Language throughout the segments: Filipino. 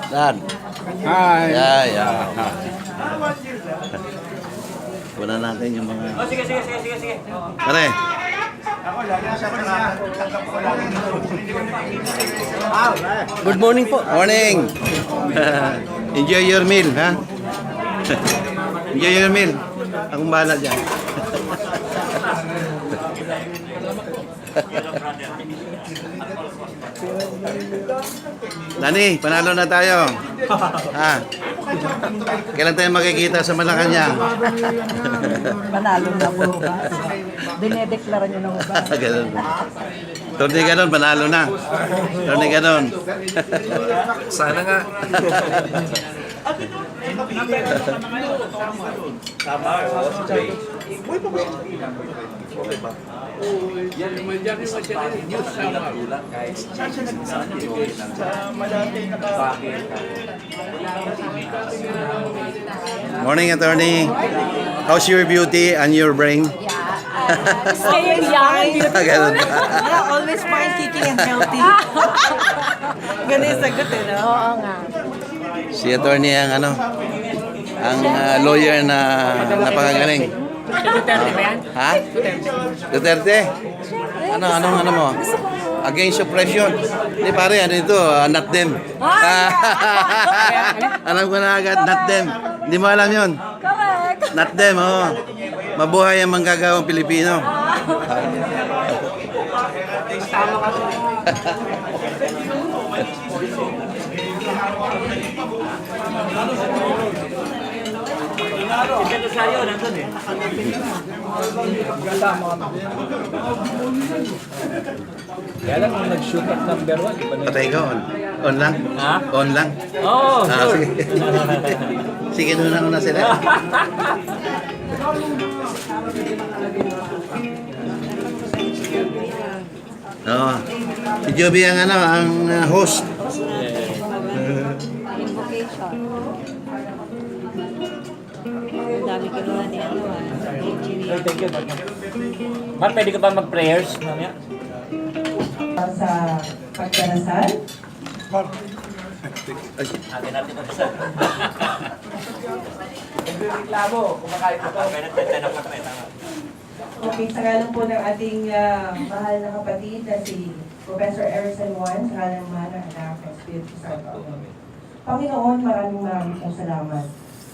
Dan. Hi. Yeah. Wala natin yung mga... Oh, sige. Pare. Good morning po. Morning. Enjoy your meal, ha? Enjoy your meal. Akong bahala dyan. Dani, panalo na tayo. Ha? Kailan tayo makikita sa Malacanang? Panalo na po ba? Dinedeklara nyo na ba? Ganun. Torne ganon, panalo na. Torne ganon. Sana nga. Morning, attorney. How's your beauty and your brain? Staying young and beautiful. Ganun. Always fine, kicking and healthy. Ganun yung sagot eh, no? Oo nga. Si attorney ang ang lawyer na napakagaling. Duterte ba yan? Ha? Duterte? Ano mo? Against oppression. Hindi pare, ano ito? Not them. Alam ko na agad, not them. Hindi mo alam yun. Correct. Not them, oo. Mabuhay ang manggagawang Pilipino. Tama ka. Si Rosario, nandun eh. Kaya lang kung nag-shoot at number 1, iba na Patay ka, on. On lang? Ha? On lang? Oo, Sige. Sige, nuna ko na sila. Oo. Si Joby ang host. Invocation. Ang dami ko naman ni Ay, thank you. Mark, pwede ka ba mag-prayers? Mamaya? Sa pagdarasal. Atin natin mag-asal. Nagreklamo, kumakain ako. Kaya nagtatan ako kami, tama. Okay, sa ngalan po ng ating mahal na kapatid na si Professor Erison Juan, sa ngalan ng mahal na anak ng Espiritu Santo. Panginoon, maraming pong salamat.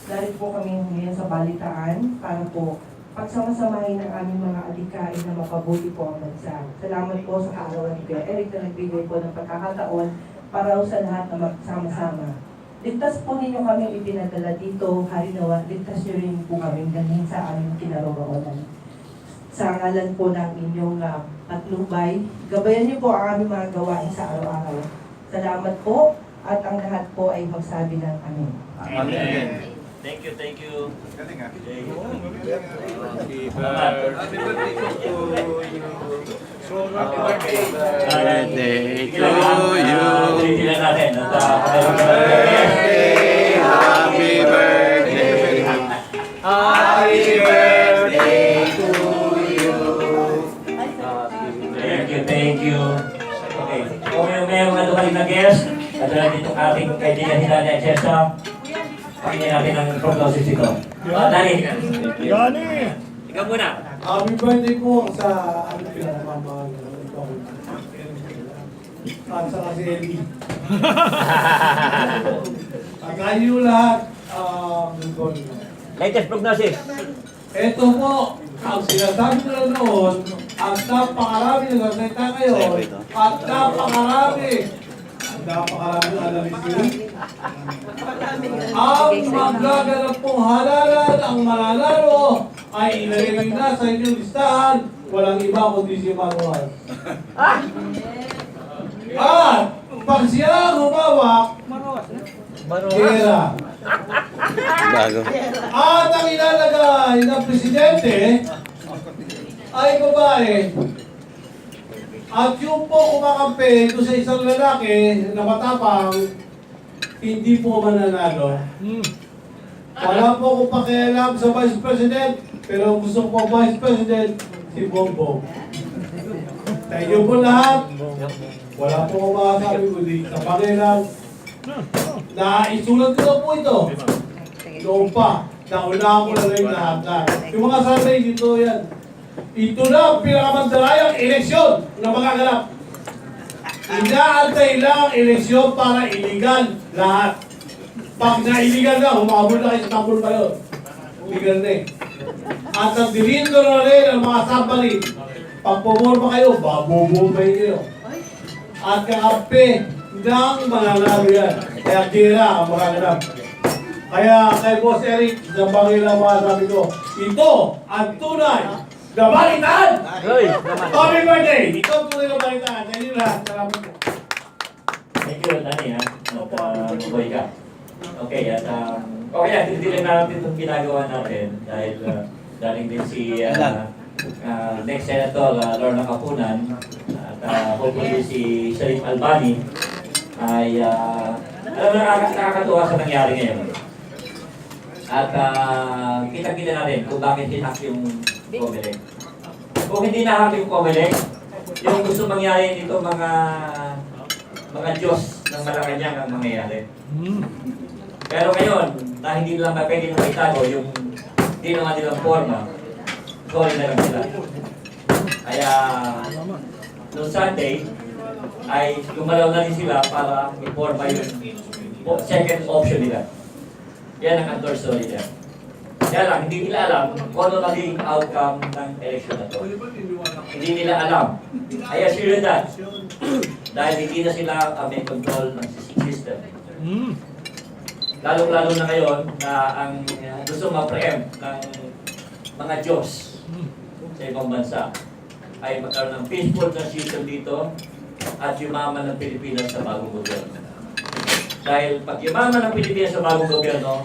Narito po kami ngayon sa balitaan para po pagsamasamahin ang aming mga adikain na mapabuti po ang bansa. Salamat po sa kaarawan ni Kuya Eric na nagbigay po ng pagkakataon para sa lahat na magsama-sama. Ligtas po ninyo kami ipinadala dito, Harinawa, ligtas nyo rin po kami ganyan sa aming kinaroroonan. Sa ngalan po ng inyong patnubay, gabayan niyo po ang aming mga gawain sa araw-araw. Salamat po at ang lahat po ay magsabi ng amin. Amen. Thank you. Birthday to you. Happy birthday. Happy birthday to you. Thank you. Okay. Kung may mga dumating na guest, katulad itong ating kaibigan nila na Jessa, pakinggan natin ang prognosis ito. Dani. Johnny! Ikaw muna. Happy birthday po sa pinamamahal ito. At sa kasi Ellie. At kayo lahat, Latest prognosis. ito po, ang sinasabi nila noon, at napakarami nagsalita ngayon, at napakarami analysis. Ang magaganap pong halalan, ang mananalo, ay inalagay na sa inyong listahan, walang iba kundi si Manuel. At pag siya humawak, Kera. Bago. At ang ilalagay ng presidente ay babae. At yung po kumakampi doon sa isang lalaki na matapang, hindi po mananalo. Wala po akong pakialam sa Vice President, pero gusto ko Vice President si Bongbong. Thank you po lahat. Wala po akong makasabi kundi sa pakialam. na isulat ko na po ito. Noon pa, naunahan ko na rin lahat. Yung mga survey dito yan. Ito na ang pinakamandalayang eleksyon na magaganap. Inaantay lang ang eleksyon para iligan lahat. Pag na-iligan na, humabol na kayo sa tambol pa yun. Iligan na eh. At ang dilindo na rin ang mga sampalin. Pag pumorma kayo, babubumay kayo. At kakampi ng mananalo yan. Kaya tira ang magaganap. Kaya kay Boss Eric, nabangin lang mga sabi ko, ito ang tunay na balitaan! Hoy, naman. Happy birthday! Ito ang tunay na balitaan. Sa inyo lahat, salamat po. Thank you, Nani, ha? At mabuhay ka. Okay, at okay, at hindi lang natin itong ginagawa natin dahil daling din si next Senator Lorna Kapunan at hopefully si Sharif Albani ay alam na nakakatuwa sa nangyari ngayon. At kita-kita natin kung bakit hinak yung Comelec. Kung hindi nahak yung Comelec, yung gusto mangyari dito mga Diyos ng Malacanang ang mangyayari. Pero ngayon, na hindi lang pwede nang itago yung hindi naman nilang forma, sorry na lang sila. Kaya, noong Sunday, ay gumalaw na rin sila para i-forma yung second option nila. Yan ang understory story niya. Kaya lang, hindi nila alam kung ano magiging outcome ng election na to. Hindi nila alam. I assure you that. Dahil hindi na sila may control ng system. Lalo-lalo na ngayon na ang gusto ma-preempt ng mga Diyos sa ibang bansa ay magkaroon ng peaceful transition dito at yumaman ng Pilipinas sa bagong gobyerno. Dahil pag yumaman ng Pilipinas sa bagong gobyerno,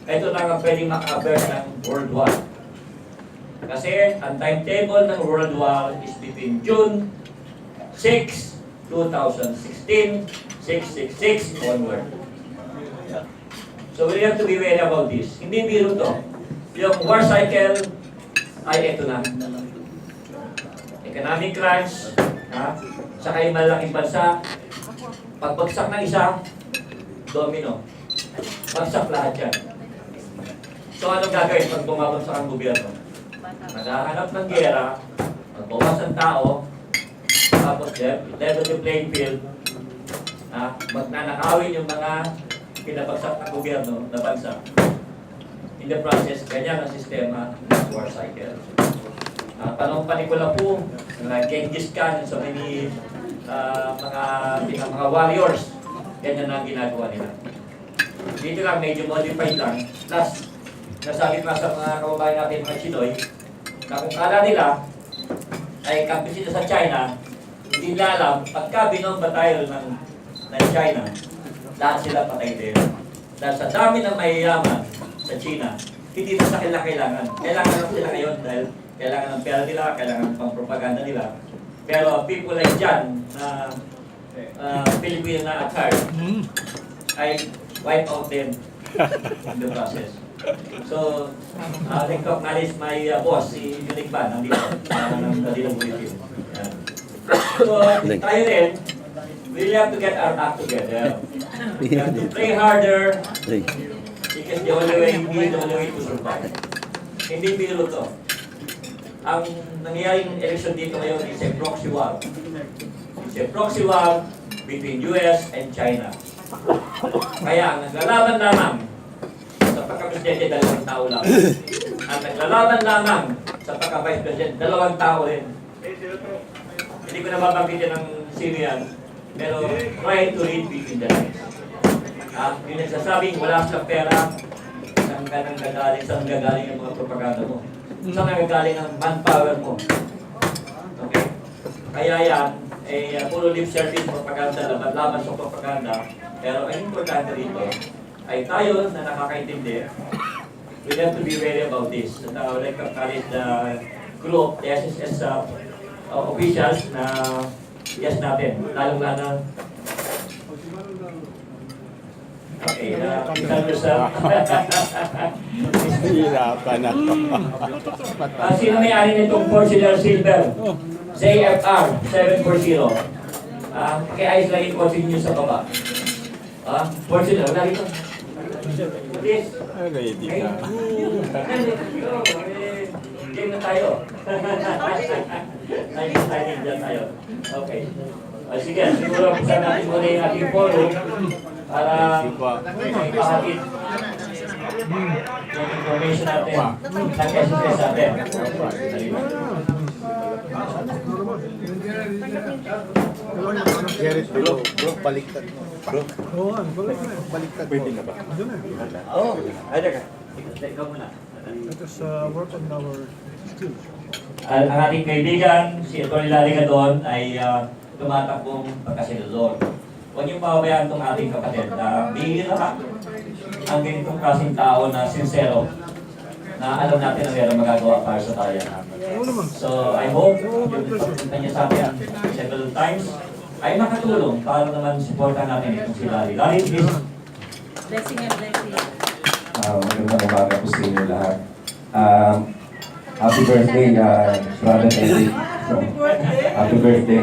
ito lang ang pwedeng maka-avert ng World War. Kasi ang timetable ng World War is between June 6, 2016, 666 onward. So we have to be aware about this. Hindi biro to. Yung war cycle ay ito na. Economic crunch, saka yung malaking bansa, pagbagsak ng isa, domino. Bagsak lahat yan. So anong gagawin pag bumabagsak ang gobyerno? Maghahanap ng gera, magbawas ang tao, tapos level the playing field, magnanakawin yung mga pinabagsak ng gobyerno na bansa. In the process, ganyan ang sistema ng war cycle. Panong panikula po, Genghis Khan, so many mga warriors, ganyan ang ginagawa nila. Dito lang, medyo modified lang. Plus, nasabi pa sa mga kababayan natin mga Chinoy, na kung kala nila ay kampi sila sa China, hindi nila alam, pagka binomba tayo ng China, lahat sila patay din. Dahil sa dami ng mayayaman sa China, hindi na sa kanila kailangan. Kailangan lang sila ngayon dahil kailangan ng pera nila, kailangan ng pang-propaganda nila. Pero people like Jan, na Filipino na at heart, ay wipe out them in the process. So, I acknowledge my boss, si Unique Ban, nandito, ng Kadilang Bulletin. So, tayo rin, we have to get our act together. We have to play harder because the only way to survive. Hindi biro to. Ang nangyayaring election dito ngayon is a proxy war. It's a proxy war between US and China. Kaya ang naglalaban lamang sa pagka-presidente, 2 tao lang. Ang naglalaban lamang sa pagka-vice president, 2 tao rin. Hindi ko na babanggitin ng sino yan, pero try to read between the lines. Yung nagsasabing wala silang pera, saan ka nang gagaling, saan gagaling ang mga propaganda mo. Saan nagagaling ang manpower mo. Okay? Kaya yan, puro lip service propaganda, laban sa propaganda. Pero ang importante rito ay tayo na nakakaintindi, we have to be wary about this. At like the group, the SSS officials na yes natin, lalong-lalo. Okay, isang yourself. Hirapan ako. Sino may-ari nitong Porcelain Silver? ZFR 740. Kaya ayos lang i-continue sa baba. Fortuner, wala rito. Please. Game na tayo. Excited dyan tayo. Okay. Sige, siguro saan natin muna yung ating forum para may pahatid yung information natin ng SSS natin. Bro, baliktad mo. Bro. Oo, baliktad mo. Pwede na ba? Oo. Ay, teka. Ikaw muna. Let us work on our skills. Ang ating kaibigan, si Atty. Larry Gadon ay tumatakbong pagkasenador. Huwag niyong pababayaan itong ating kapatid na bihira ang ganitong klaseng tao na sincero na alam natin na meron magagawa para sa tayo. So I hope yung pagpunta niya sa atin several times ay makatulong para naman supportan natin itong si Larry. Larry, please. Blessing and blessing. Magandang umaga po sa inyo lahat. Happy birthday, Brother Eric. Happy birthday.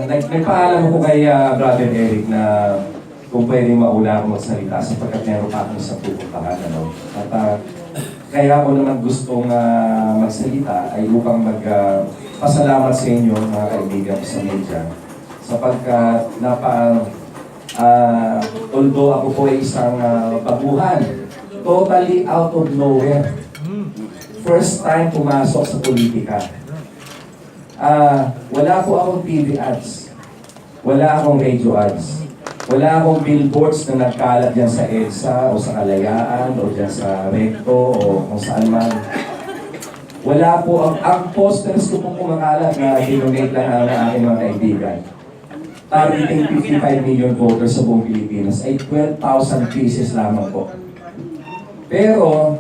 Nagpaalam ko kay Brother Eric na kung pwede mauna ako magsalita sapagkat meron pa akong isang pupuntahan. At kaya ako naman gustong magsalita ay upang magpasalamat sa inyo mga kaibigan ko sa media sapagkat although ako po ay isang baguhan, totally out of nowhere. First time pumasok sa politika. Wala po akong TV ads. Wala akong radio ads. Wala akong billboards na nagkalat dyan sa EDSA o sa Kalayaan o dyan sa Recto o kung saan man. Wala po. Ang posters ko pong kumakalat na dinonate lang ang aking mga kaibigan. Targeting 55 million voters sa buong Pilipinas ay 12,000 pieces lamang po. Pero,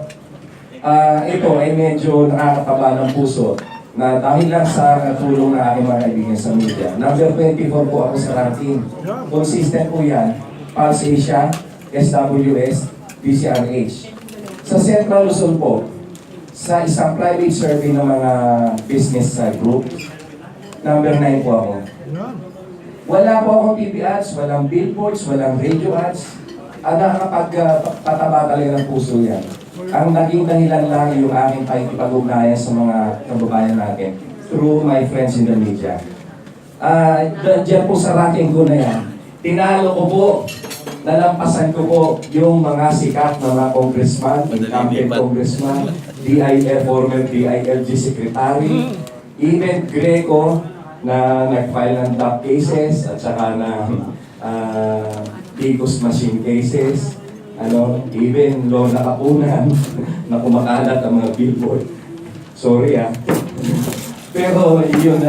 ito ay medyo nakakataba ng puso na dahil lang sa tulong ng aking mga kaibigan sa media. Number 24 po ako sa ranking. Consistent po yan. Pulse Asia, SWS, DCRH. Sa Central Luzon po, sa isang private survey ng mga business group, number 9 po ako. Wala po akong TV ads, walang billboards, walang radio ads. Nakakapagpataba talaga ng puso yan. Ang naging dahilan lang yung aking pakikipag-ugnayan sa mga kababayan natin through my friends in the media. Diyan po sa ranking ko na yan, tinalo ko po, nalampasan ko po yung mga sikat na mga congressman, incumbent congressman, former DILG secretary, even Greco na nag-file ng top cases at saka na Ticos machine cases, even Lola Kapunan na kumakalat ang mga billboard. Sorry pero yun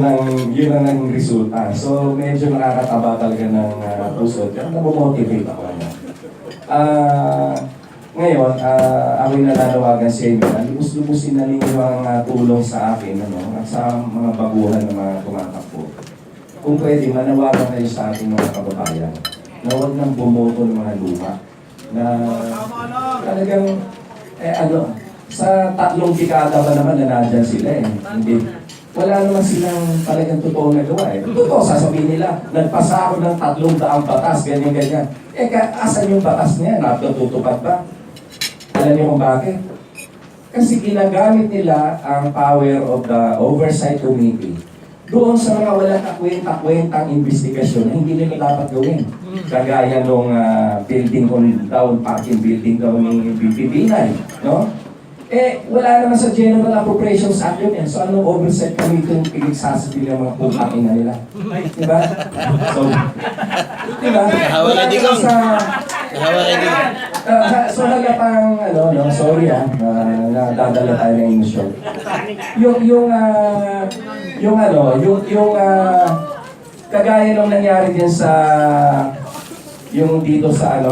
ang resulta. So medyo nakakataba talaga ng puso. Kaya namomotivate ako ngayon, ako'y nananawagan sa inyo. Lubos-lubusin na ninyo ang tulong sa akin at sa mga baguhan na mga tumatakbo. Kung pwede, manawagan kayo sa ating mga kababayan na huwag nang bumoto ng mga luma. Na talagang, sa 3 dekada pa naman na nandyan sila Hindi. Wala naman silang talagang totoong nagawa Totoo, sasabihin nila, nagpasa ako ng 300 batas, ganyan-ganyan. Asan yung batas niya? Natutupad ba? Alam niyo kung bakit? Kasi ginagamit nila ang power of the Oversight Committee doon sa mga walang kakwenta-kwentang investigasyon na hindi nila dapat gawin. Kagaya nung building down, parking building daw ni BPB9, no? Wala naman sa General Appropriations Act yun. So anong Oversight Committee yung pinagsasabi ng mga putangin na nila? Diba? So, diba? Kahawa ka di kong. Kahawa ka di kong. So halatang, sorry nadadala tayo ng inisyon. Kagaya nung nangyari din sa, yung dito sa,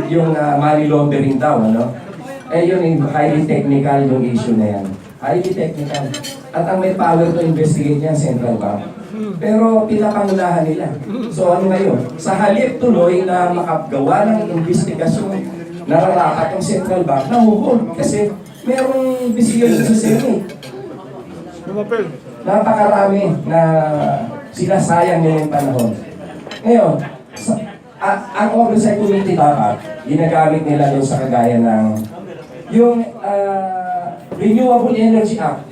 yung money laundering daw, yun highly technical yung issue na yan. Highly technical. At ang may power to investigate niyan, Central Bank. Pero pinapangunahan nila. So ano ngayon? Sa halip tuloy na makagawa ng investigasyon nararapat ang Central Bank, nahuhol. Kasi merong decision sa Senate. Lumapel. Napakarami na sinasayang yung panahon. Ngayon, ang Oversight Committee dapat, ginagamit nila doon sa kagaya ng yung Renewable Energy Act.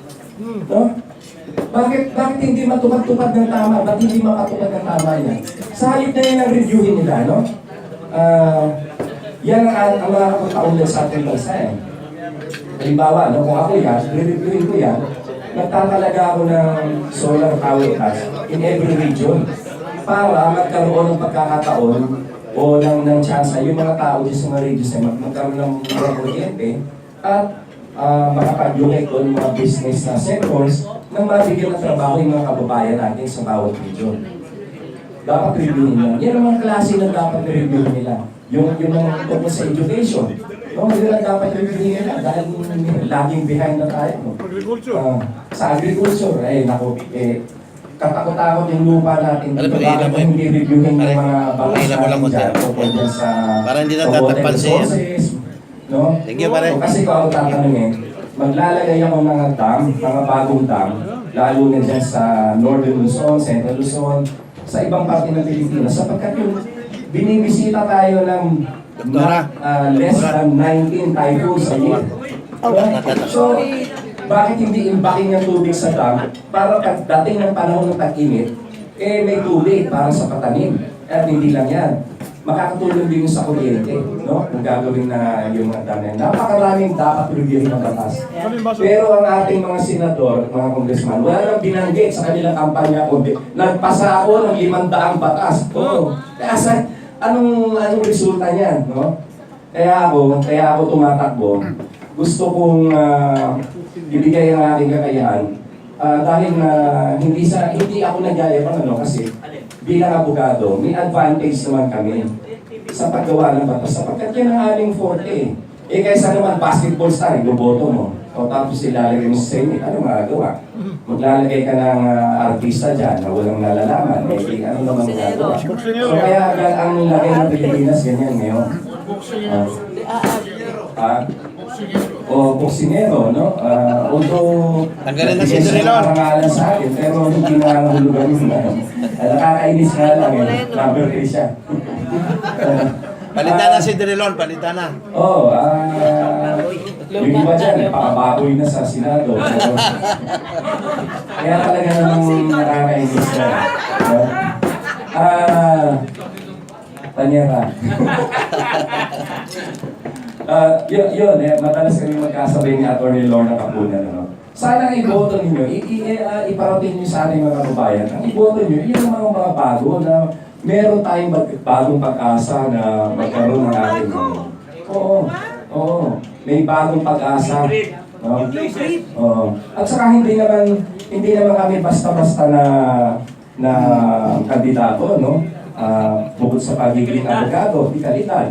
No? Bakit hindi matupad-tupad ng tama? Bakit hindi makatupad ng tama yan? Sa halip na yan ang reviewin nila, no? Yan ang mga kapataundan sa ating bansa eh. Halimbawa, no, kung ako yan, re-reviewin ko yan, nagtatalaga ako ng solar power plants in every region para magkaroon ng pagkakataon o ng chance yung mga tao dyan sa mga regions na magkaroon ng mga kuryente at makapag-unite doon mga business na sectors nang mabigyan ng trabaho yung mga kababayan natin sa bawat region. Dapat reviewin nila. Yan ang mga klase na dapat review nila. Yung mga tungkol sa education. No, yun ang dapat review nila dahil laging behind na tayo. No? Agriculture. Sa agriculture, naku, katakot-takot yung lupa natin. Ano, Bakit pag-ilan mo yun? hindi reviewin yung mga bawas Pag-ilan mo lang natin mo dyan tayo. tungkol dyan sa Para hindi na sa water tatakpan siya. resources, no? Thank you, pare. Kasi kung ako tatanungin, maglalagay ako ng mga dam, mga bagong dam, lalo na dyan sa Northern Luzon, Central Luzon, sa ibang parte ng Pilipinas, sapagkat yung binibisita tayo ng less than 19 typhoons a year. So, bakit hindi imbaking yung tubig sa dam para pagdating ng panahon ng tag-init, may tubig para sa patanim. At hindi lang yan. Makakatulong din sa kuryente, no? Kung gagawin na yung mga dam na yan. Napakaraming dapat reviewin ng batas. Pero ang ating mga senador, mga congressman, wala nang binanggit sa kanilang kampanya kundi nagpasa ako ng 500 batas. Oo. Kaya anong resulta niyan, no? Kaya ako tumatakbo. Gusto kong ibigay ang aking kakayahan dahil hindi ako nagyayabang kasi bilang abogado, may advantage naman kami sa paggawa ng batas sapagkat yan ang aming forte. Kaysa naman basketball star, iboboto mo. O tapos ilalagay mo sa Senate, ano magagawa? Maglalagay ka ng artista dyan na walang nalalaman. Ano naman magagawa? So kaya ang lagay ng Pilipinas ganyan ngayon. O boksingero, no? Although tanggalin na si Drilon. Pangalan sa akin, pero hindi na nahulugan yun. Nakakainis nga lang number 3 siya. Palitan na si Drilon, palitan na. Oo, yung iba dyan, pakababoy na sa Senado. Pero, kaya talaga namang nakakainis na. Tanyera. Yun, madalas kami magkasabay ni Atty. Lorna Capunan. Ano? Sana ang iboto ninyo, iparating niyo sa ating mga kababayan. Ang iboto niyo, yun ang mga bago na meron tayong bagong pag-asa na magkaroon ng ating Oo. May bagong pag-asa. No? Oo. At saka hindi naman kami basta-basta na kandidato, no? Bukod sa pagiging abogado, di kalidad.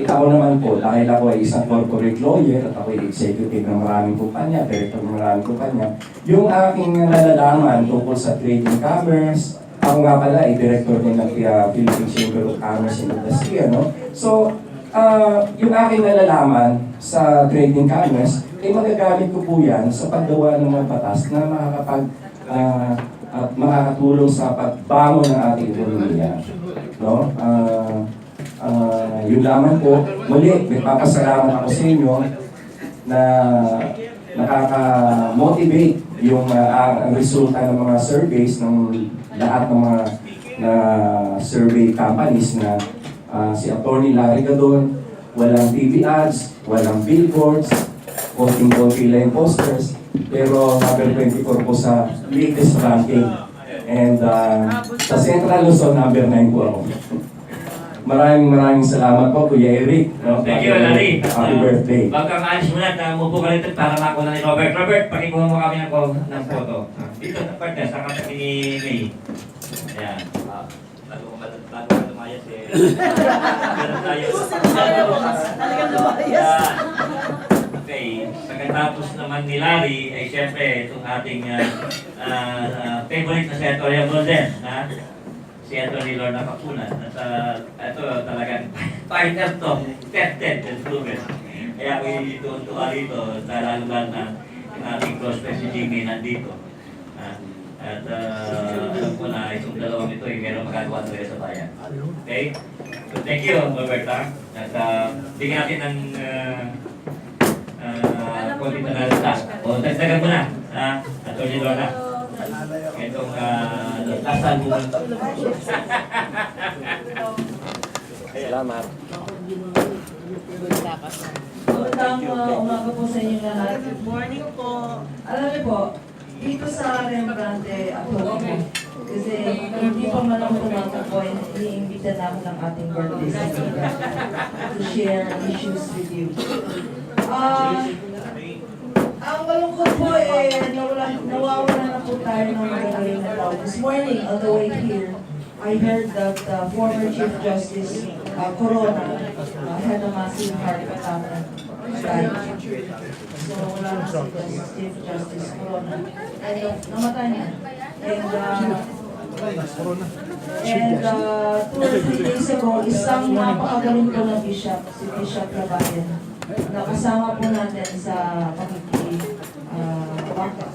Ako naman po, dahil ako ay isang corporate lawyer at ako ay executive ng maraming kumpanya, director ng maraming kumpanya, yung aking nalalaman tungkol sa trade and commerce, ako nga pala ay director din ng Philippine Chamber of Commerce and Industry, no? So, yung aking nalalaman sa trade and commerce, magagamit ko po yan sa paggawa ng mga batas na makakatulong sa pagbangon ng ating ekonomiya, no? Yun lamang po, muli, nagpapasalamat ako sa inyo na nakaka-motivate yung ang resulta ng mga surveys ng lahat ng mga survey companies na si Atty. Larry Gadon, walang TV ads, walang billboards, konting-konti lang posters, pero number 24 po sa latest ranking. And sa Central Luzon, number 9 po ako. Maraming salamat po, Kuya Eric. No? Thank you, Larry. Happy birthday. Wag kang alis muna at umupo ka rito para makuha ni Robert. Robert, pakikuha mo kami ng photo. Dito sa partner, sa katabi ni May. Ayan. Bago ka lumayas Meron tayo. Okay. Pagkatapos naman ni Larry, ay siyempre itong ating favorite na senatorial model. Si Atty. Lorna Capunan. At ito talagang partner to, tested and proven. Kaya ako itutuwa dito, lalo na yung ating close friend si Jimmy nandito. At alam ko na itong dalawang ito ay meron magagawa talaga sa bayan. Okay? So thank you, Roberta. At bigyan natin ng konti na task. O, dagdagan mo na. Atty. Lorna. Itong last album. Salamat. Magandang umaga po sa inyo lahat. Good morning po. Alam niyo po, dito sa Rembrandt, ako kasi hindi pa man ako tumatakbo, iniimbita na ako ng ating birthday to share issues with you. Ang malungkot po nawawala na po tayo ng magagaling na tao. This morning, on the way here, I heard that former Chief Justice Corona had a massive heart attack and died. So wala na si Chief Justice Corona. And namatay niya. And 2 or 3 days ago, isang napakagaling po ng bishop, si Bishop Labayan, nakasama po natin sa pakikibaka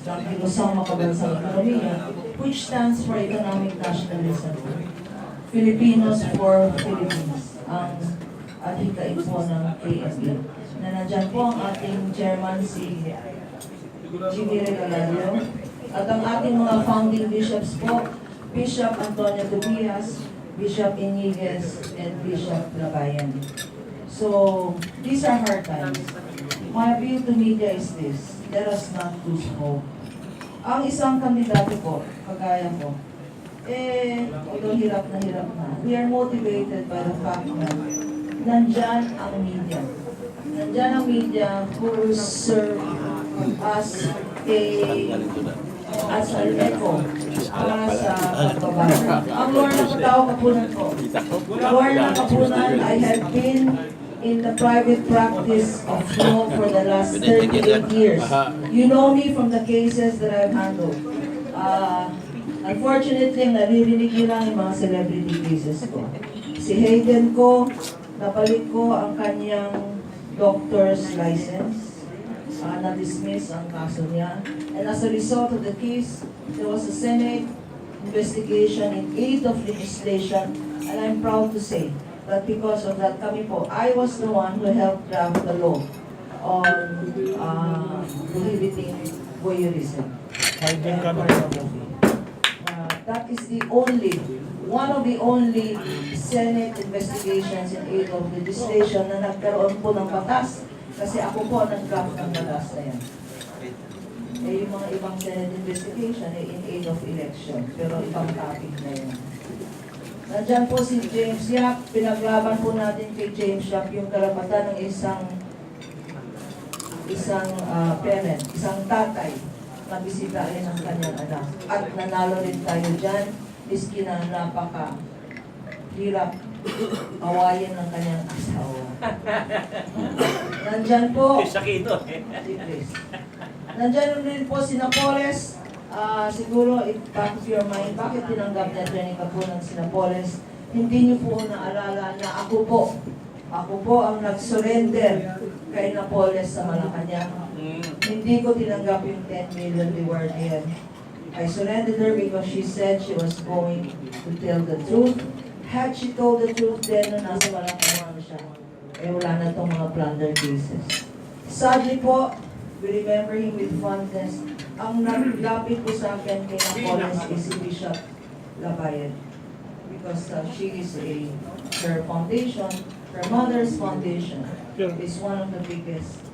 ng Ilusang Makabansang Ekonomiya, which stands for Economic Nationalism. Filipinos for Philippines, ang adhikain po ng KFE. Na nandyan po ang ating chairman si Jimmy Regalado, at ang ating mga founding bishops po, Bishop Antonio Tobias, Bishop Iniguez, and Bishop Labayan. So, these are hard times. My appeal to media is this: let us not lose hope. Ang isang kandidato po, kagaya ko, although hirap na, we are motivated by the fact na nandyan ang media. Nandyan ang media who serve as an echo para sa pagbabago. Ang Lorna Patao Kapunan ko. Lorna Kapunan, I have been in the private practice of law for the last 38 years. You know me from the cases that I've handled. Unfortunately, naririnig nyo lang yung mga celebrity cases ko. Si Hayden ko, napalit ko ang kanyang doctor's license. Na-dismiss ang kaso niya. And as a result of the case, there was a Senate investigation in aid of legislation. And I'm proud to say that because of that kami po, I was the one who helped draft the law on prohibiting voyeurism. That is the one of the only Senate investigations in aid of legislation na nagkaroon po ng batas. Kasi ako po nag-draft ng batas na yan. Yung mga ibang Senate investigation in aid of election. Pero ibang topic na yan. Nandyan po si James Yap. Pinaglaban po natin kay James Yap yung karapatan ng isang parent, isang tatay na bisitahin ang kanyang anak. At nanalo rin tayo dyan, miski na napaka-hirap awayin ng kanyang asawa. Nandyan po, nandyan rin po si Napoles. Siguro, back of your mind, bakit tinanggap na Jenny Kapunan si Napoles? Hindi niyo po naalala na ako po ang nag-surrender kay Napoles sa Malacanang. Hindi ko tinanggap yung 10 million reward yan. I surrendered her because she said she was going to tell the truth. Had she told the truth then na nasa Malacanang siya, wala na itong mga plunder cases. Sadly po, we remember him with fondness. Ang naglapit po sa akin kay Napoles is si Bishop Labayan. Because she is her foundation, her mother's foundation, is one of the biggest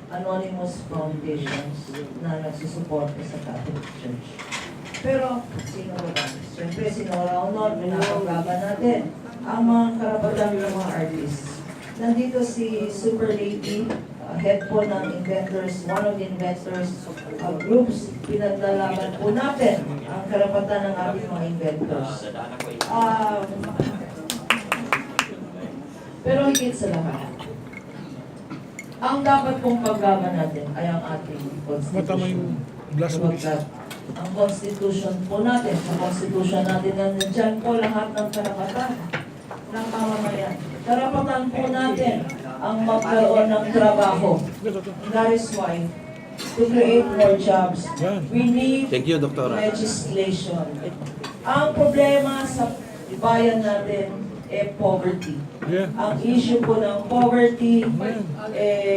anonymous foundations na nagsusuporta sa Catholic Church. Pero, sino ba? Siyempre, sinora-honor, pinapaglaban natin ang mga karapatan ng mga artists. Nandito si Super Lady, head po ng inventors, one of the inventors groups. Pinaglalaban po natin ang karapatan ng ating mga inventors. Pero higit sa lahat, ang dapat pong paglaban natin ay ang ating Constitution. Ang Constitution po natin, sa Constitution natin nandyan po lahat ng karapatan ng mamamayan. Karapatan po natin ang magkaroon ng trabaho. That is why, to create more jobs, we need Thank you, Doktora. legislation. Ang problema sa bayan natin poverty. Ang issue po ng poverty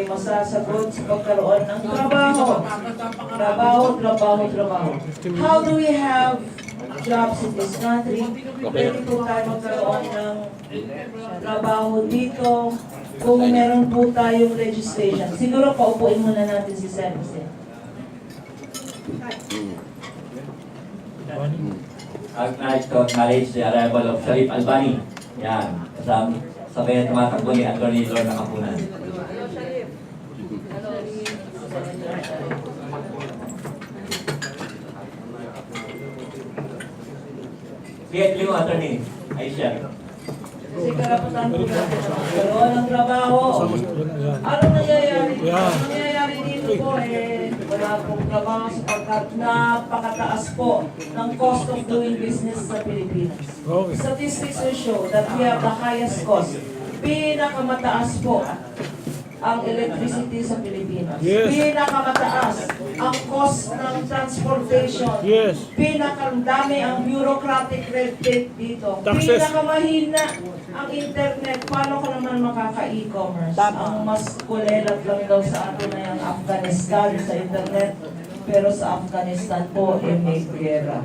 masasagot sa pagkaroon ng trabaho. Trabaho. How do we have jobs in this country? Pwede po tayo magkaroon ng trabaho dito kung meron po tayong legislation. Siguro paupuin muna natin si Senator. Acknowledge the arrival of Sharif Albani. Yan. Sabay tumatakbo ni Atty. Lorna Kapunan. Sige, mo, Atty. Aisha. Kasi karapatan po natin ang magkaroon ng trabaho. Anong nangyayari? Ang nangyayari dito po wala pong trabaho sapagkat napakataas po ng cost of doing business sa Pilipinas. Statistics will show that we have the highest cost. Pinakamataas po ang electricity sa Pilipinas. Pinakamataas ang cost ng transportation. Pinakandami ang bureaucratic red tape dito. Pinakamahina ang internet. Paano ka naman makaka-e-commerce? Ang mas kulelat lang daw sa atin ay ang Afghanistan sa internet. Pero sa Afghanistan po, may gera.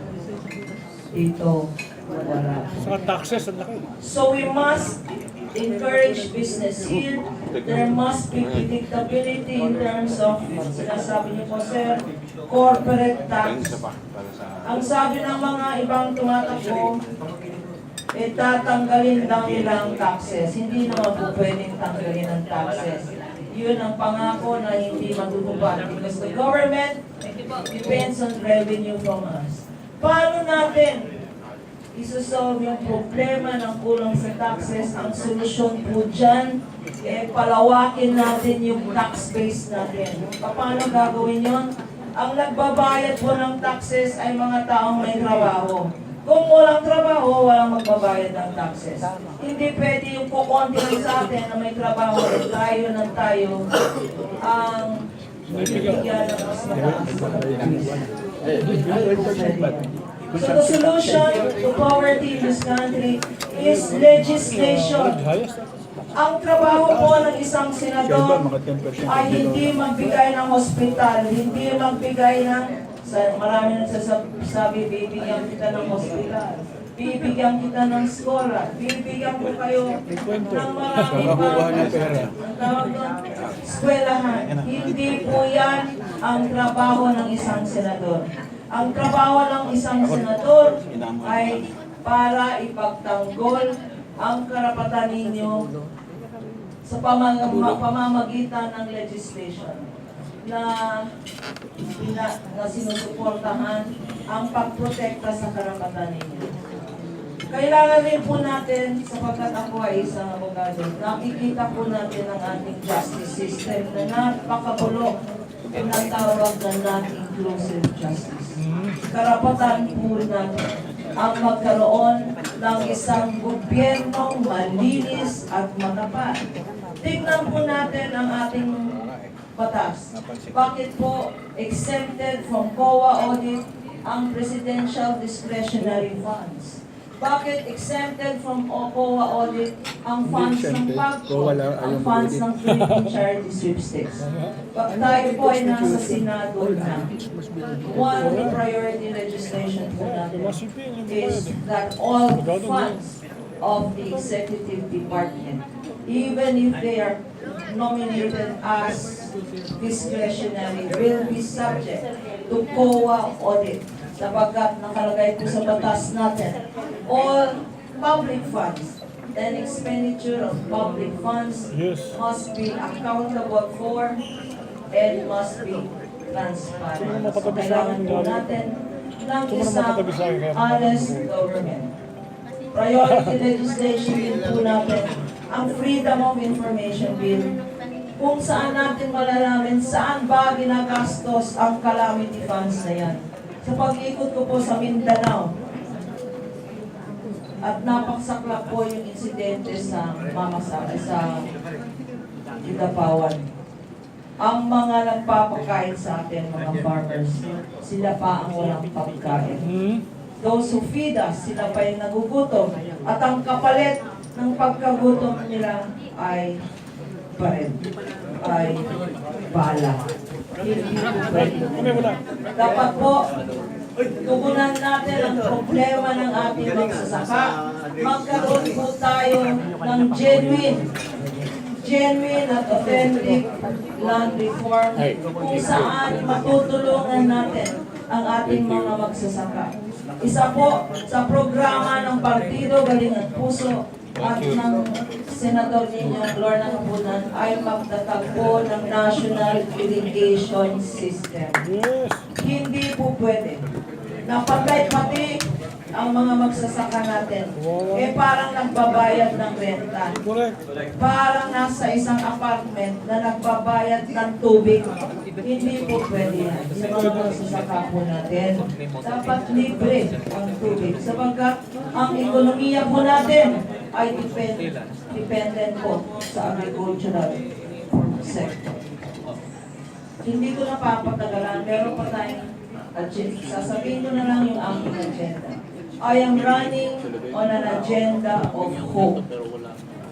Dito, wala. Sa taxes, ang laki. So we must encourage business here. There must be predictability in terms of, sinasabi niyo po sir, corporate tax. Ang sabi ng mga ibang tumatakbo, tatanggalin lang nilang taxes. Hindi naman po pwedeng tanggalin ang taxes. Yun ang pangako na hindi matutupad because the government depends on revenue from us. Paano natin isosolve yung problema ng kulang sa taxes? Ang solusyon po dyan, palawakin natin yung tax base natin. Paano gagawin yun? Ang nagbabayad po ng taxes ay mga taong may trabaho. Kung walang trabaho, walang magbabayad ng taxes. Hindi pwede yung kukonti lang sa atin na may trabaho, tayo ng tayo ang bibigyan ng mas mataas na So the solution to poverty in this country is legislation. Ang trabaho po ng isang senador ay hindi magbigay ng hospital, hindi magbigay ng, marami nagsasabi, bibigyan kita ng hospital, bibigyan kita ng skola, bibigyan ko kayo ng maraming ang tawag doon, eskwelahan. Hindi po yan ang trabaho ng isang senador. Ang trabaho ng isang senador ay para ipagtanggol ang karapatan ninyo sa pamamagitan ng legislation na sinusuportahan ang pagprotekta sa karapatan ninyo. Kailangan rin po natin, sapagkat ako ay isang abogado, nakikita po natin ang ating justice system na napakabulok na tawag na non-inclusive justice. Karapatan po natin ang magkaroon ng isang gobyernong malinis at matapat. Tignan po natin ang ating batas. Bakit po exempted from COA audit ang presidential discretionary funds? Bakit exempted from COA audit ang funds ng PAGCO, ang funds ng Philippine Charity Sweepstakes? Tayo po ay nasa Senado na. One of the priority legislation po natin is that all funds of the executive department, even if they are nominated as discretionary, will be subject to COA audit. Sapagkat nakalagay po sa batas natin, all public funds and expenditure of public funds must be accountable for and must be transparent. So, kailangan po natin ng isang honest government. Priority legislation din po natin ang Freedom of Information Bill, kung saan natin malalaman saan ba ginagastos ang calamity funds na yan. Sa pag-ikot ko po sa Mindanao, at napaksaklap po yung insidente sa Idapawan. Ang mga nagpapakain sa atin, mga farmers, sila pa ang walang pagkain. Those who feed us, sila pa yung nagugutom. At ang kapalit ng pagkagutom nila ay baril, ay bala. Hindi po pwede. Dapat po, tugunan natin ang problema ng ating magsasaka. Magkaroon po tayo ng genuine at authentic land reform kung saan matutulungan natin ang ating mga magsasaka. Isa po sa programa ng Partido Galing at Puso at ng Senador ninyo, Lorna Capunan, ay magtatag po ng National Irrigation System. Hindi po pwede na pati ang mga magsasaka natin, parang nagbabayad ng renta. Parang nasa isang apartment na nagbabayad ng tubig. Hindi po pwede yan sa mga magsasaka po natin. Dapat libre ang tubig. Sapagkat ang ekonomiya po natin ay dependent po sa agricultural sector. Hindi ko na papatagalan, meron pa tayong agenda. Sasabihin ko na lang yung aking agenda. I am running on an agenda of hope.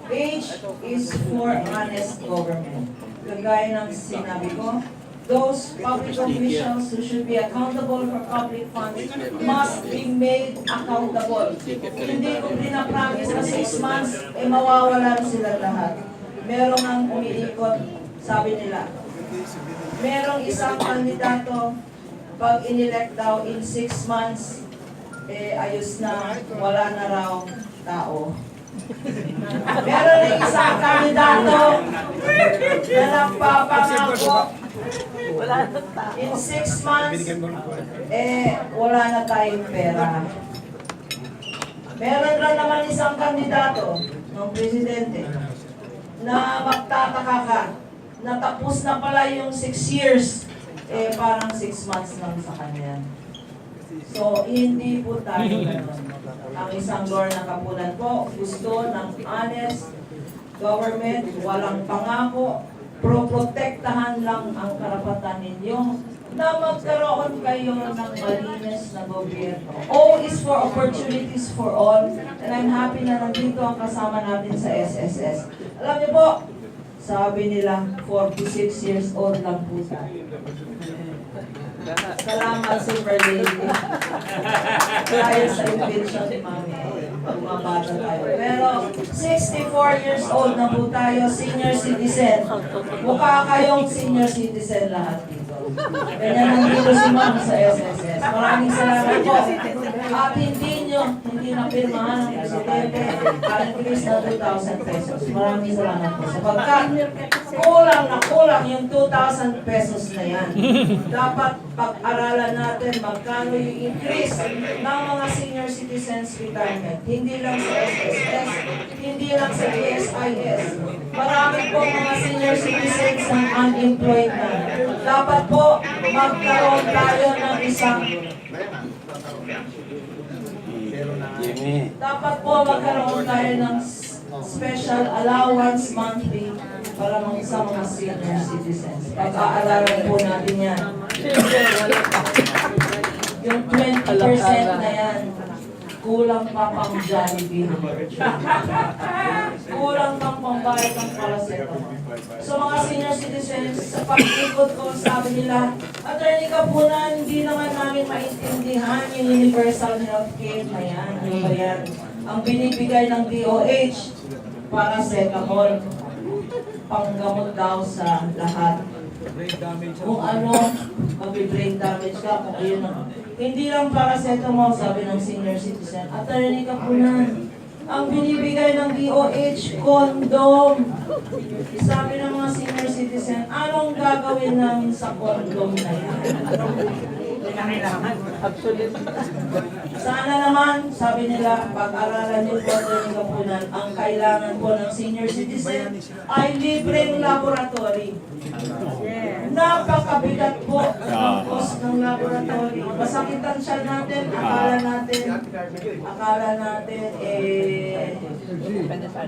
H is for honest government. Kagaya ng sinabi ko, those public officials who should be accountable for public funds must be made accountable. Hindi ko pinapromise na 6 months, mawawalan sila lahat. Merong ang umiikot, sabi nila. Merong isang kandidato, pag inelect daw in 6 months, ayos na, wala na raw tao. Meron ng isang kandidato na nagpapangako in 6 months, wala na tayong pera. Meron lang naman isang kandidato ng presidente na magtataka ka, natapos na pala yung 6 years, parang 6 months lang sa kanya. So, hindi po tayo ganun. Ang isang Lorna Capunan po, gusto ng honest government, walang pangako, proprotektahan lang ang karapatan ninyo na magkaroon kayo ng malinis na gobyerno. O is for opportunities for all, and I'm happy na nandito ang kasama natin sa SSS. Alam niyo po, sabi nila, 46 years old lang po tayo. Salamat, Super Lady. Tayo sa invitation ni Mami. Bumabata tayo. Pero 64 years old na po tayo, senior citizen. Mukha kayong senior citizen lahat dito. Ganyan nandito si Ma'am sa SSS. Maraming salamat po. At hindi na pirmahan ng presidente ang increase na 2,000 pesos. Maraming salamat po. Sapagkat kulang yung 2,000 pesos na yan. Dapat pag-aralan natin magkano yung increase ng mga senior citizens retirement. Hindi lang sa SSS, hindi lang sa PSIS. Marami po mga senior citizens na unemployed na. Dapat po magkaroon tayo ng isang special allowance monthly para sa mga senior citizens. Pag-aaralan po natin yan. Yung 20% na yan, kulang pa pang Jollibee. Kulang pang pambayad ng paracetamol. So mga senior citizens, sa pag-ikot ko, sabi nila, Attorney Capunan, hindi naman namin maintindihan yung universal healthcare na yan. Ano ba yan? Ang binibigay ng DOH, paracetamol, panggamot daw sa lahat. Kung ano, mag-brain damage ka, kung yun ang... Hindi lang paracetamol, sabi ng senior citizen. Attorney Capunan, ang binibigay ng DOH, condom. Sabi ng mga senior citizen, anong gagawin namin sa condom na yan? Sana naman, sabi nila, pag-aralan niyo po ang Kapunan, ang kailangan po ng senior citizen ay libreng laboratory. Napakabigat po ang cost ng laboratory. Masakitan siya natin, akala natin,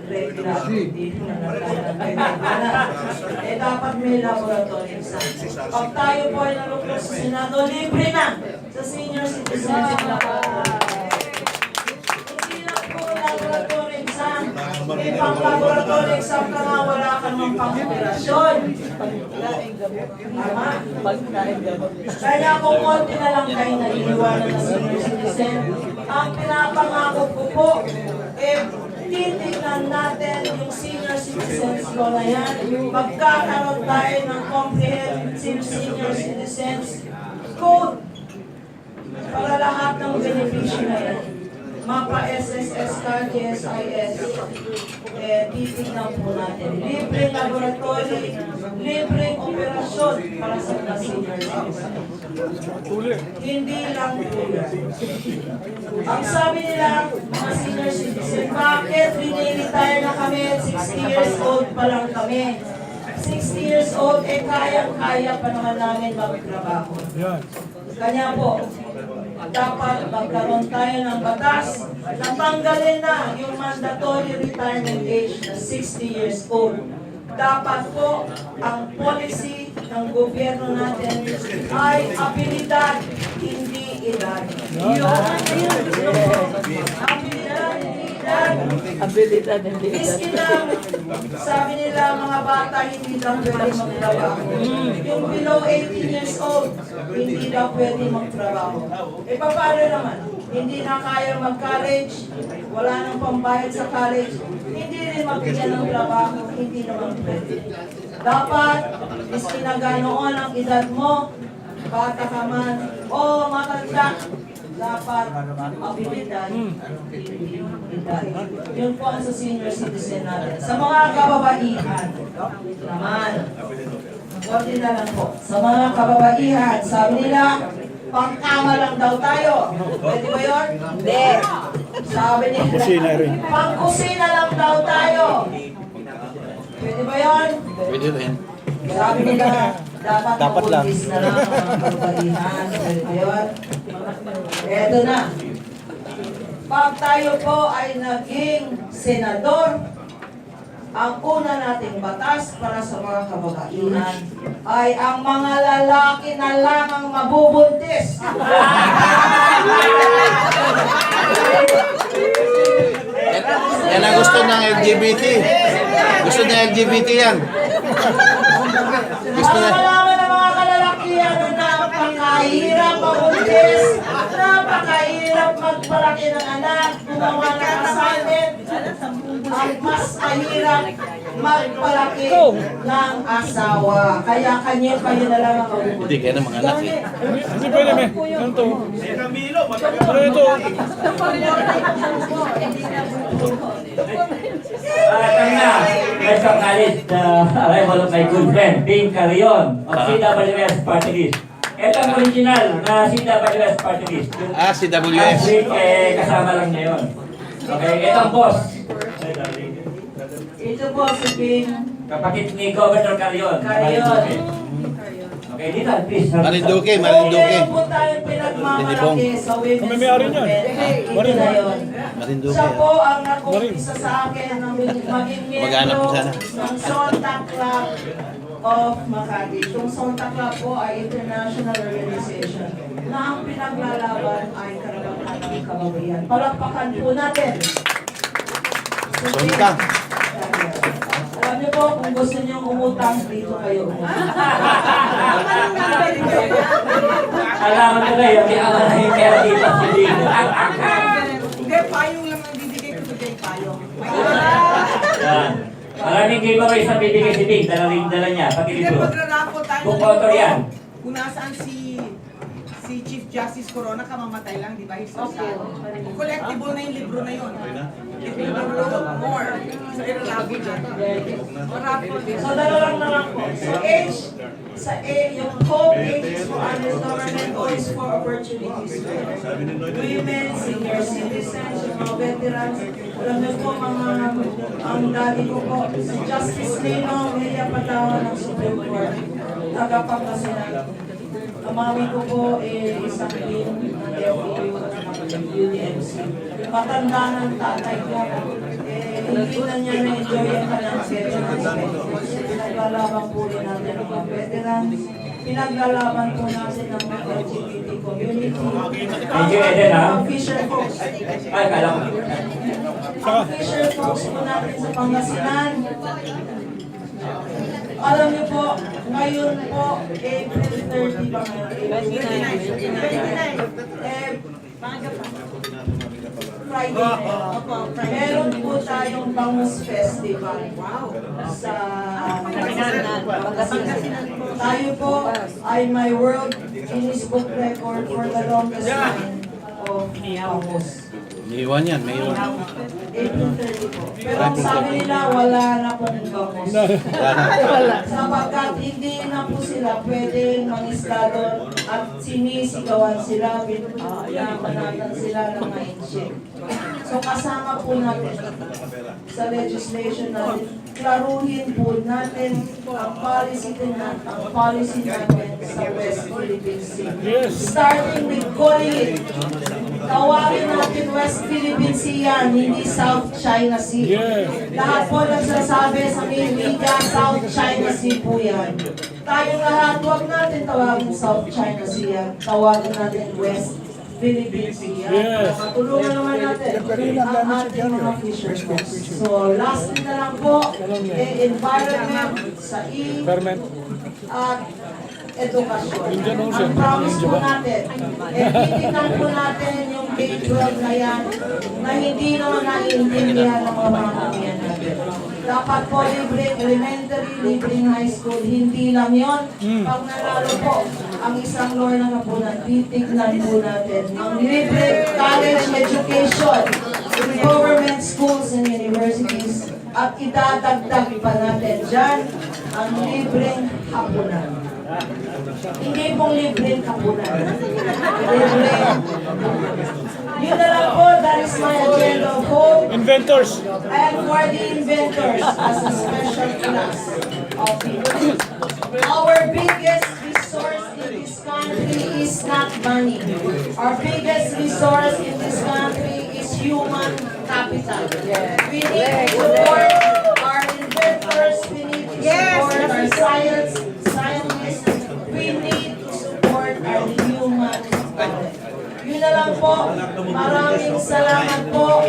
regular, hindi dapat may laboratory exam. Pag tayo po ay naluklos sa Senado, libre na sa senior citizen. Hindi lang po laboratory exam. May pang-laboratory exam ka nga, wala ka naman pang-operasyon. Tama? Kaya kung konti na lang kayo naiiwanan ng senior citizen, ang pinapangako ko po, titignan natin yung senior citizens law na yan. Magkakaroon tayo ng comprehensive senior citizens code para lahat ng benepisyo na yan. Mapa-SSS ka, GSIS, titignan po natin. Libreng laboratory, libreng operasyon para sa mga senior citizens. Hindi lang po yan. Ang sabi nila, mga senior citizen, bakit retire na kami at 60 years old pa lang kami? 60 years old, kayang-kaya pa naman namin magtrabaho. Kanya po, dapat magkaroon tayo ng batas na tanggalin na yung mandatory retirement age na 60 years old. Dapat po, ang policy ng gobyerno natin ay abilidad, hindi edad. Abilidad, hindi edad. Miski lang, sabi nila mga bata hindi daw pwede magtrabaho. Yung below 18 years old, hindi daw pwede magtrabaho. Paano naman? Hindi na kaya mag-college, wala nang pambayad sa college, hindi rin mabigyan ng trabaho, hindi naman pwede. Dapat, miski na ganoon ang edad mo, bata ka man, o matanda, dapat abilidad, hindi edad. Yun po ang sa senior citizen natin. Sa mga kababaihan, naman, konti na lang po. Sa mga kababaihan, sabi nila, pangkama lang daw tayo. Pwede ba yun? Hindi. Sabi nila, pangkusina lang daw tayo. Pwede ba yun? Pwede rin. Sabi nila, dapat lang na lang ang kababaihan. Pwede ba yun? Eto na. Pag tayo po ay naging senador, ang una nating batas para sa mga kababaihan ay ang mga lalaki na lang ang mabubuntis. Yan ang gusto ng LGBT. Gusto ng LGBT yan. Gusto Para na. malaman ng mga kalalakihan na napakahirap mabuntis, napakahirap magpalaki ng anak, gumawa ng assignment, at mas mahirap magpalaki ng asawa. Kaya kayo na lang ang mabubuntis. Hindi kayo ng mga anak eh. Hindi pwede, me. Ganito. Ano ito? Let's acknowledge the arrival of my good friend, Bing Carrion of CWS Party List. Ito ang original na CWS Party List. Yung CWS. last week, kasama lang niya yun. Okay, ito ang boss. Ito po si Bing Kapatid ni Governor Carrion. Okay, dito, please. Marinduque, Kung Marinduque. meron po tayong pinagmamalaki sa women's Kami may-ari niyan. movement, ito na yun. Marinduque. Siya po ang nag-umpisa sa akin ng maging Mag-anak miyembro po sana. ng Sonta Club of Makati. Yung Sonta Club po ay international organization na ang pinaglalaban ay karapatan ng kababaihan. Palakpakan po natin. Sonta. Alam niyo po, kung gusto niyo umutang, dito kayo umutang. Alaman ko na yun, kaya na yung pera dito. Hindi, payong lang ang bibigay ko today, payong. Yan. Maraming giveaways na bibigay si Bing, dala niya, pati Hindi, libro. magrarapo tayo. Kung author yan. Kung nasaan si si Chief Justice Corona kamamatay lang, di ba? Collectible na yung libro na yun. If you wrote more, so irrelevant na. So, dalawang na lang po. So, age, sa A, yung hope, age is for honest government, O is for opportunities. Women, senior citizens, yung mga veterans. Alam niyo po, ang daddy ko po, si Justice Lino, Melia Patawa ng Supreme Court, tagapangasinan. Ang mami ko po, isang din ng LPU ng UDMC. Matanda ng tatay ko, hindi na niya na-enjoy ang kanyang veterans. Pinaglalaban po rin natin ang mga veterans. Pinaglalaban po natin ang mga LGBT community. Thank you, Eden, ha? Ang Fisher folks. Ay, kala ko. Ang Fisher folks po natin sa Pangasinan. Alam niyo po, ngayon po, April 30 ba ngayon? 29. Friday. Meron po tayong Bangus Festival. Sa Pangasinan. Tayo po ay may World Guinness Book Record for the longest line of Bangus. May iwan yan, may iwan. April 30 po. Pero ang sabi nila, wala na pong bangus. Sapagkat hindi na po sila pwede mangisdado at sinisigawan sila, pinamanatan sila ng mindset. So kasama po natin sa legislation natin, klaruhin po natin ang policy natin sa West Philippine Sea. Starting with calling it, tawagin natin West Philippine Sea yan, hindi South China Sea. Lahat po nagsasabi sa media, South China Sea po yan. Tayong lahat, huwag natin tawagin South China Sea yan. Tawagin natin West Philippine Sea yan. Matulungan naman natin ang ating mga fisher folks. So, lastly na lang po, environment sa at edukasyon. Ang promise po natin, titignan po natin yung grade 12 na yan na hindi naman naiintindihan ng mga mamamayan natin. Dapat po libreng elementary, libreng high school, hindi lang yon. Pag nanalo po ang isang lord ng kapunan, titignan po natin ang libreng college education in government schools and universities at idadagdag pa natin dyan ang libreng hapunan. Hindi pong libreng hapunan. Libreng yun na lang po, that is my agenda of hope. Inventors! And for the inventors as a special class of people. Our biggest resource in this country is not money. Our biggest resource in this country is human capital. We need to support our inventors, we need to support our scientists, we need to support our human capital. Yun na lang po. Maraming salamat po.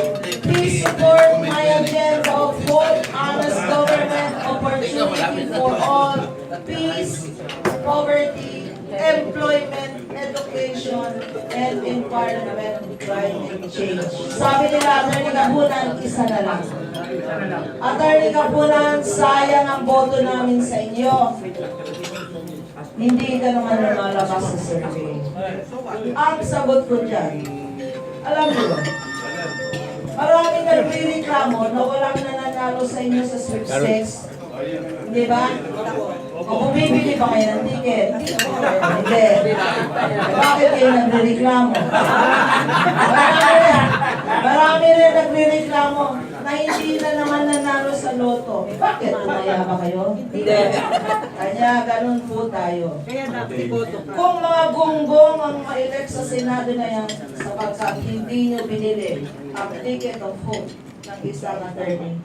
Please support my agenda of hope, honest government, opportunity for all, peace, poverty, employment, education, and environment, climate change. Sabi nila, Atty. Kapunan, isa na lang. Atty. Kapunan, sayang ang boto namin sa inyo. Hindi ka naman lumalabas sa survey. Ang sagot ko dyan, alam mo ba, maraming nagre-reklamo na walang nananalo sa inyo sa sweepstakes. Di ba? O bumibili ba kayo ng ticket? Hindi. Bakit kayo nagre-reklamo? Marami rin nagre-reklamo na hindi na naman nanalo sa loto. Bakit? Tumaya ba kayo? Hindi. Kanya, ganun po tayo. Kung mga gunggong ang ma-elect sa Senado na yan, sapagkat hindi nyo binili ang ticket of hope ng isang attorney.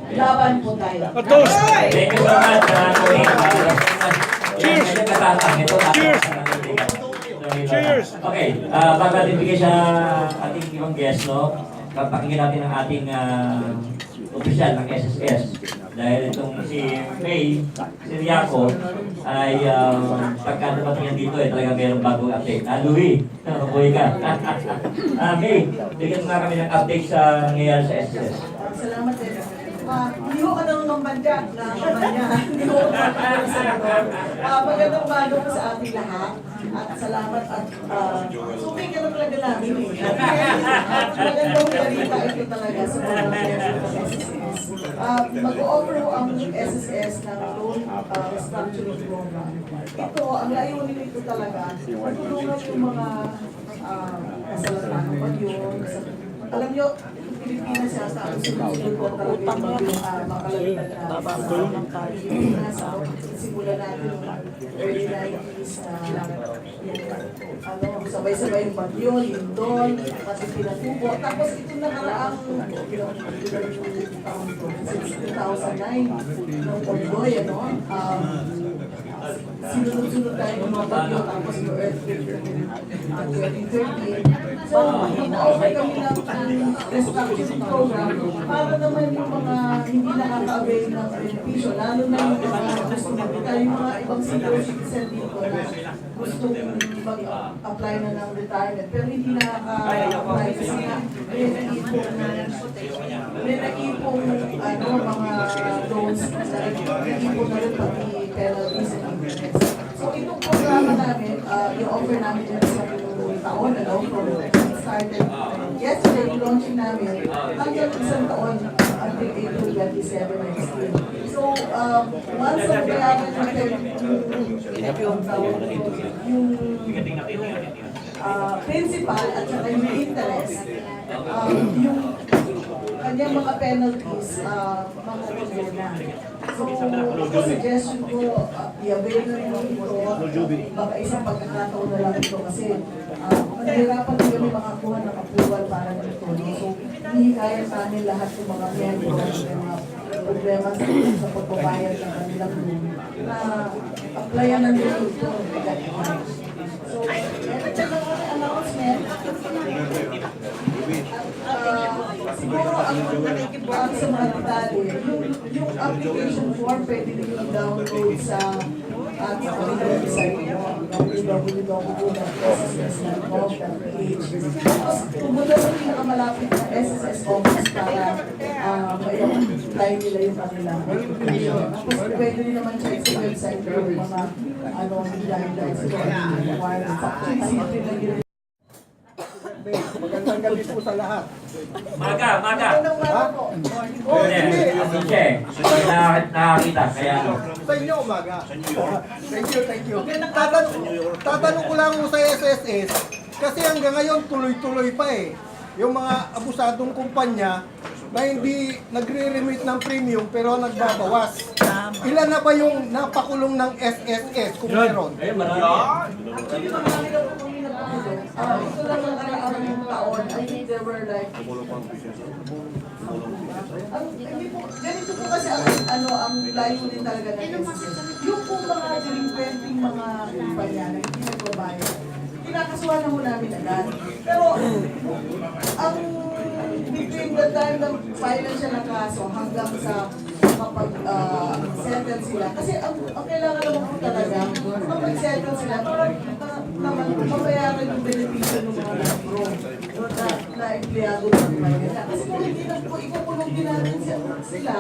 Laban po tayo. Thank you so much. Cheers! Cheers! Cheers! Okay, bago natin bigay sa ating ibang guest, no? Pakinggan natin ang ating opisyal ng SSS. Dahil itong si May Siriaco ay pagka napatingin dito talaga mayroong bagong update. Louie, buhay ka. May, bigyan mo nga kami ng update sa nangyayari sa SSS. Salamat din. Hindi ko ka nang banda. Hindi ko ka nang banda. Magandang bago po sa ating lahat. At salamat at suming ka na talaga namin eh. Magandang balita ito talaga sa mga member ng SSS. Mag-o-offer ho ang SSS ng loan restructuring program. Ito, ang layunin nito talaga, matulungan yung mga kasalatan ng bagyo. Alam nyo, Pilipinas siya sa sunod-sunod na talaga yung makalagdag na yung nasa simula natin yung early 90s sabay-sabay yung bagyo, Lindol, pati Pinatubo. Tapos ito nakaraang since 2009 ng Pondoy, sinunod-sunod tayo ng mga bagyo, tapos yung earthquake 2013. So, mag-offer kami ng restructuring program para naman yung mga hindi nakaka-avail ng benepisyo, lalo na yung mga gusto magkita yung mga ibang senior citizen dito na gusto mag-apply na ng retirement pero hindi nakaka-apply kasi nga may nag-ipong mga loans na nag-ipong na rin pati penalties and interest. So itong programa namin, i-offer namin yan sa taon, from started yesterday, launching namin hanggang isang taon until April 27 next year. So, once na bayaran natin yung principal at saka yung interest, yung kanyang mga penalties, mga na. So, suggestion ko, i-avail na naman ito, baka isang pagkakataon na lang ito kasi nahirapan din kami makakuha ng approval para dito. So, hihikayan namin lahat yung mga miyembro ng mga problema sa pagbabayad ng kanilang loan na applyan ng loan ito. So, meron siya ng announcement. Siguro ang sa mga detalye, yung application form pwede nyo i-download sa ating website www.sss.gov.ph. Tapos, pumunta sa pinakamalapit na SSS office para may-apply nila yung kanilang application. Tapos, pwede nyo naman check sa website yung mga guidelines o requirements. Actually, simple na yun. Magandang gabi po sa lahat. Maga. Magandang umaga po. Hindi, nakakita. Kaya, Sa inyo umaga. Thank you. Tatanong ko lang sa SSS, kasi hanggang ngayon tuloy-tuloy pa eh. Yung mga abusadong kumpanya na hindi nagre-remit ng premium pero nagbabawas. Ilan na ba yung napakulong ng SSS kung meron? Actually, marami daw po kami napakulong. Ito lang ang araw-araw taon. I think there were like... Ganito po kasi ang layunin talaga ng SSS. Yung po mga delinquenting mga kumpanya na hindi nagbabayad, kinakasuhan na mo namin agad. Pero, ang between the time ng financial na kaso hanggang sa kapag settle sila. Kasi ang kailangan naman po talaga, kapag settle sila, para naman mabayaran yung benepisyo ng mga nagro na empleyado ng Manila. Kasi kung hindi na po ikukulong din natin sila,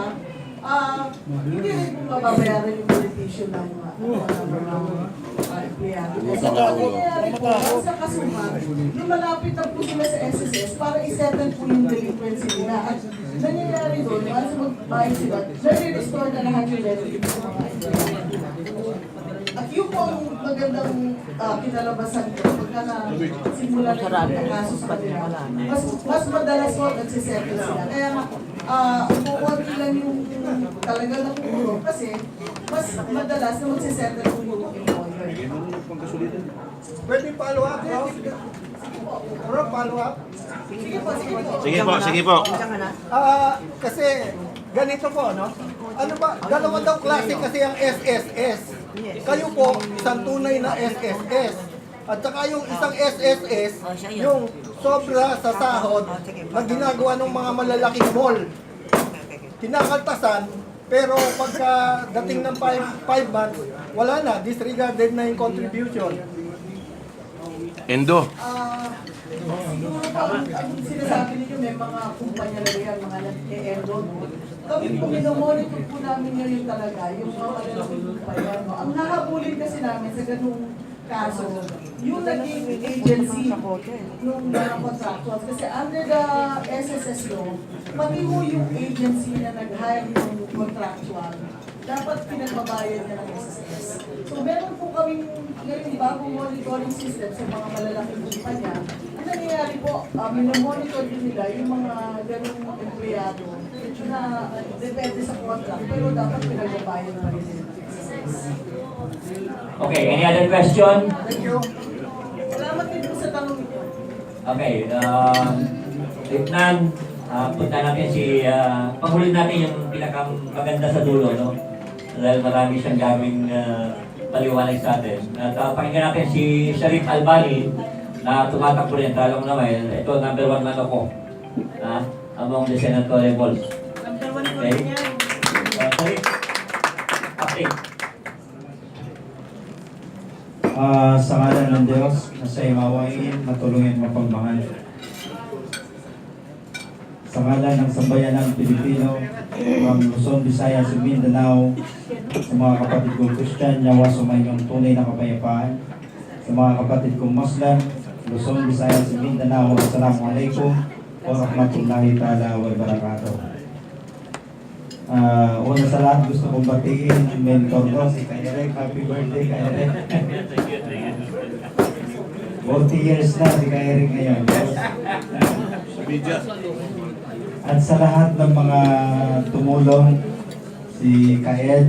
hindi rin po mababayaran yung benepisyo ng mga empleyado. So, ang nangyayari po, sa kasuhan, lumalapit na po sila sa SSS para isettle po yung delinquency nila. At nangyayari doon, once mag-buy sila, nare-restore na lahat yung benefits sa mga empleyado. At yun po ang magandang kinalabasan ko pagka na-simula na yung kaso sa kanila. Mas madalas po nagsisettle sila. Kaya kukunti lang yung talaga nakukulong kasi mas madalas na magsisettle po yung employer. Pwede follow up? Follow up? Sige po. Kasi ganito po, no? Ano ba? Dalawa daw klase kasi ang SSS. Kayo po, isang tunay na SSS. At saka yung isang SSS, yung sobra sa sahod na ginagawa ng mga malalaking mall. Kinakaltasan, pero pagka dating ng 5 months, wala na, disregarded na yung contribution. Endo. Siguro po, ang sinasabi ninyo, may mga kumpanya na yan, mga nag-e-enroll. Kami po, minomonitor po namin ngayon talaga, yung mga malalaking kumpanya. Ang hahabulin kasi namin sa ganung kaso, yung naging agency nung mga contractuals. Kasi under the SSS law, pati mo yung agency na nag-hire ng contractual, dapat pinagbabayad niya ng SSS. So meron po kaming ngayon bagong monitoring system sa mga malalaking kumpanya. Ang nangyayari po, minomonitor din nila yung mga ganung empleyado na depende sa contract, pero dapat pinagbabayad na rin ng SSS. Okay, any other question? Thank you. Salamat din po sa tanong niyo. Okay, if none, punta natin si, panghuli natin yung pinakamaganda sa dulo, no? Dahil marami siyang gawing paliwanag sa atin. At pakinggan natin si Sharif Albani na tumatakbo rin, talong naman. Ito, number 1 man ako among the senatorials. Number 1 po Okay. niya. Sharif, update. Sa ngalan ng Diyos, na sa imawain, matulungin mapagmahal. Sa ngalan ng sambayanang Pilipino, from Luzon, Visayas, at Mindanao, sa mga kapatid kong Christian, nawa sumainong tunay na kapayapaan. Sa mga kapatid kong Muslim, Luzon, Visayas, at Mindanao, Assalamualaikum warahmatullahi ta'ala wa barakatuh. Una sa lahat, gusto kong batiin ang mentor ko, si Kairek. Happy birthday, Kairek. 40 years na si Kairek ngayon. At sa lahat ng mga tumulong, si Kaed,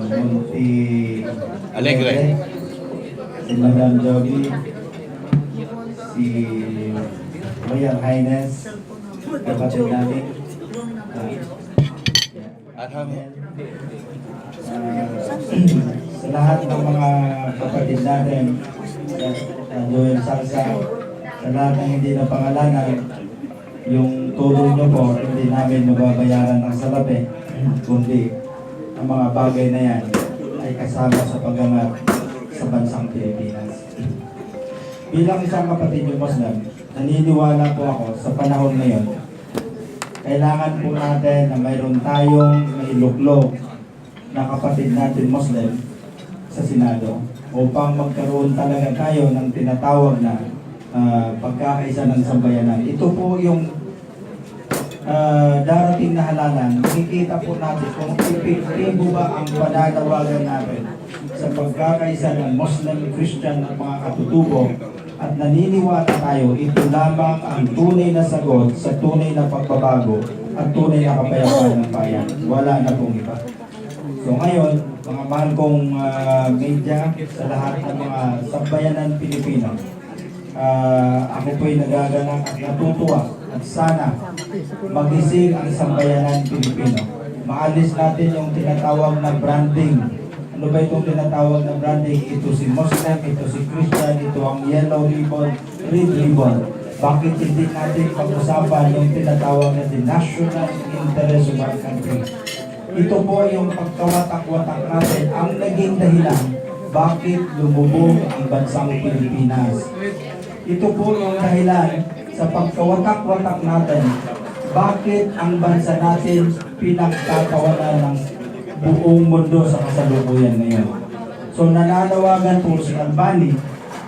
Monty Alegre. si Madam Jogi, si Royal Highness, kapatid namin, sa lahat ng mga kapatid natin, Joel Salsa, sa lahat ng hindi na pangalanan, yung tulong nyo po, hindi namin mababayaran ng salapi, kundi ang mga bagay na yan ay kasama sa pag-angat sa bansang Pilipinas. Bilang isang kapatid yung Muslim, naniniwala po ako sa panahon ngayon, kailangan po natin na mayroon tayong mailuklog na kapatid natin Muslim sa Senado upang magkaroon talaga tayo ng tinatawag na pagkakaisa ng sambayanan. Ito po yung darating na halalan. Makikita po natin kung epektibo ba ang pananawagan natin sa pagkakaisa ng Muslim, Christian at mga katutubo. At naniniwala tayo, ito lamang ang tunay na sagot sa tunay na pagbabago at tunay na kapayapaan ng bayan. Wala na pong iba. So ngayon, mga mahal kong media, sa lahat ng mga sambayanan Pilipino, ako po'y nagaganap at natutuwa at sana magising ang sambayanan Pilipino. Maalis natin yung tinatawag na branding. Ano ba itong tinatawag na branding? Ito si Muslim, ito si Christian, ito ang yellow ribbon, red ribbon. Bakit hindi natin pag-usapan yung tinatawag na the national interest of our country? Ito po yung pagkawatak-watak natin ang naging dahilan bakit lumubog ang bansang Pilipinas. Ito po yung dahilan sa pagkawatak-watak natin bakit ang bansa natin pinagtatawanan ng buong mundo sa kasalukuyan ngayon. So nananawagan po si Albani,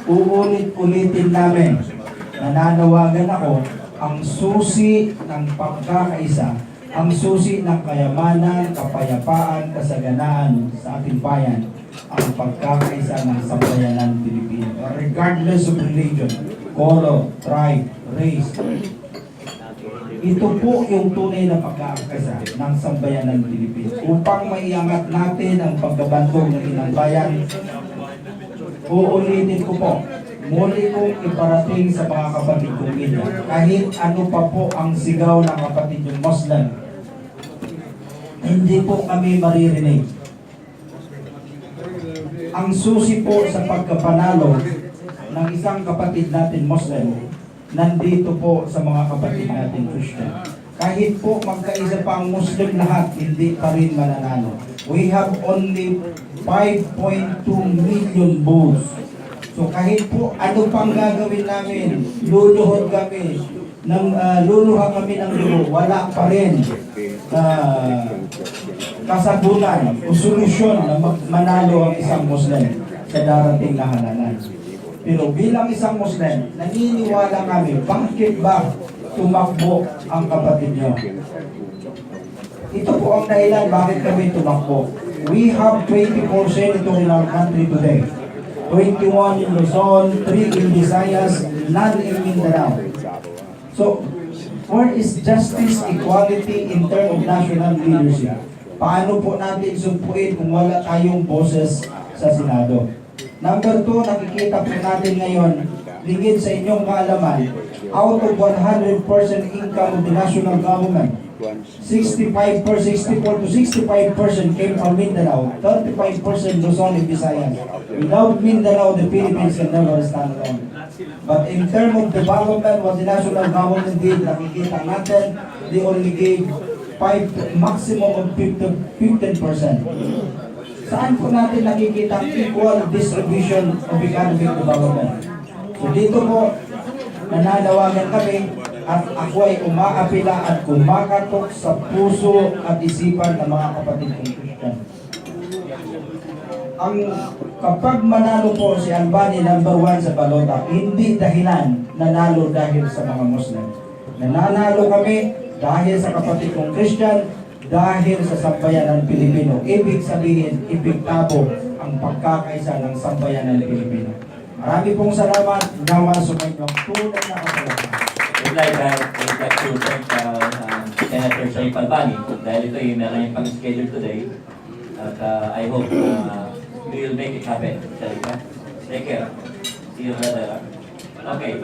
uulit-ulitin namin, nananawagan ako, ang susi ng pagkakaisa, ang susi ng kayamanan, kapayapaan, kasaganaan sa ating bayan, ang pagkakaisa ng sambayanan Pilipino. Regardless of religion, color, tribe, race, ito po yung tunay na pagkakaisa ng sambayanan Pilipino. Upang maiangat natin ang pagbabantog ng inang bayan, uulitin ko po, muli kong iparating sa mga kapatid kong media, kahit ano pa po ang sigaw ng kapatid yung Muslim, hindi po kami maririnig. Ang susi po sa pagkapanalo ng isang kapatid natin Muslim, nandito po sa mga kapatid natin Christian. Kahit po magkaisa pa ang Muslim lahat, hindi pa rin mananalo. We have only 5.2 million votes. So kahit po ano pang gagawin namin, luluhod kami, luluha kami ng dulo, wala pa rin kasagutan o solusyon na manalo ang isang Muslim. sa darating na halalan. Pero bilang isang Muslim, naniniwala kami, bakit ba tumakbo ang kapatid nyo? Ito po ang dahilan bakit kami tumakbo. We have 24 senators in our country today. 21 in Luzon, 3 in Visayas, none in Mindanao. So, where is justice, equality in terms of national leadership? Paano po natin sumpuin kung wala tayong boses sa Senado? Number 2, nakikita po natin ngayon, lingid sa inyong kaalaman, out of 100% income of the national government, 64 to 65% came from Mindanao, 35% Luzon and Visayas. Without Mindanao, the Philippines can never stand alone. But in terms of development, what the national government did, nakikita natin, they only gave maximum of 15%. Saan po natin nakikita equal distribution of economic development? So dito po, nananawagan kami at ako ay umaapila at kumakatok sa puso at isipan ng mga kapatid kong Christian. Kapag manalo po si Albani number 1 sa balota, hindi dahilan nanalo dahil sa mga Muslim. Nananalo kami dahil sa kapatid kong Christian, dahil sa sambayan ng Pilipino. Ibig sabihin, ipigtabo ang pagkakaisa ng sambayan ng Pilipino. Marami pong salamat. Nawa sumayin ang tunay na kapalaran. We'd like to thank Senator Sharif Albani dahil ito yung meron yung pang-schedule today. At I hope we will make it happen. Sharif, take care. See you later. Okay.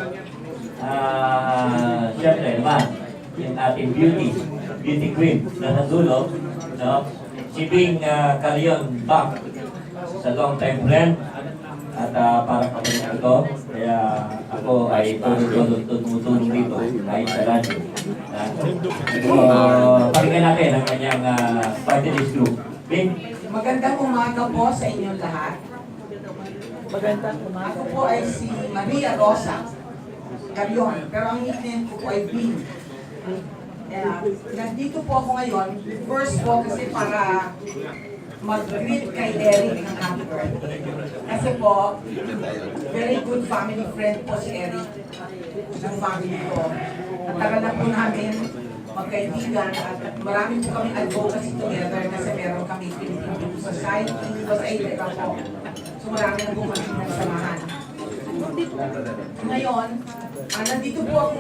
Siyempre naman, yung ating beauty queen na nadulo, no? Si Bing Calion back sa long time friend at para kapatid ko, kaya ako ay tumutulong dito kahit sa radyo. Pakinggan natin ang kanyang party list group. Bing? Magandang umaga po sa inyong lahat. Ako po ay si Maria Rosa Calion, pero ang nickname ko po ay Bing. Nandito po ako ngayon, first po kasi para mag-greet kay Eric ng happy birthday. Kasi po, very good family friend po si Eric ng family ko. Natagal na po namin magkaibigan at marami po kami advocacy together kasi meron kami Philippine People Society, basta ito po. So marami na po kami nagsamahan. Ngayon, nandito po ako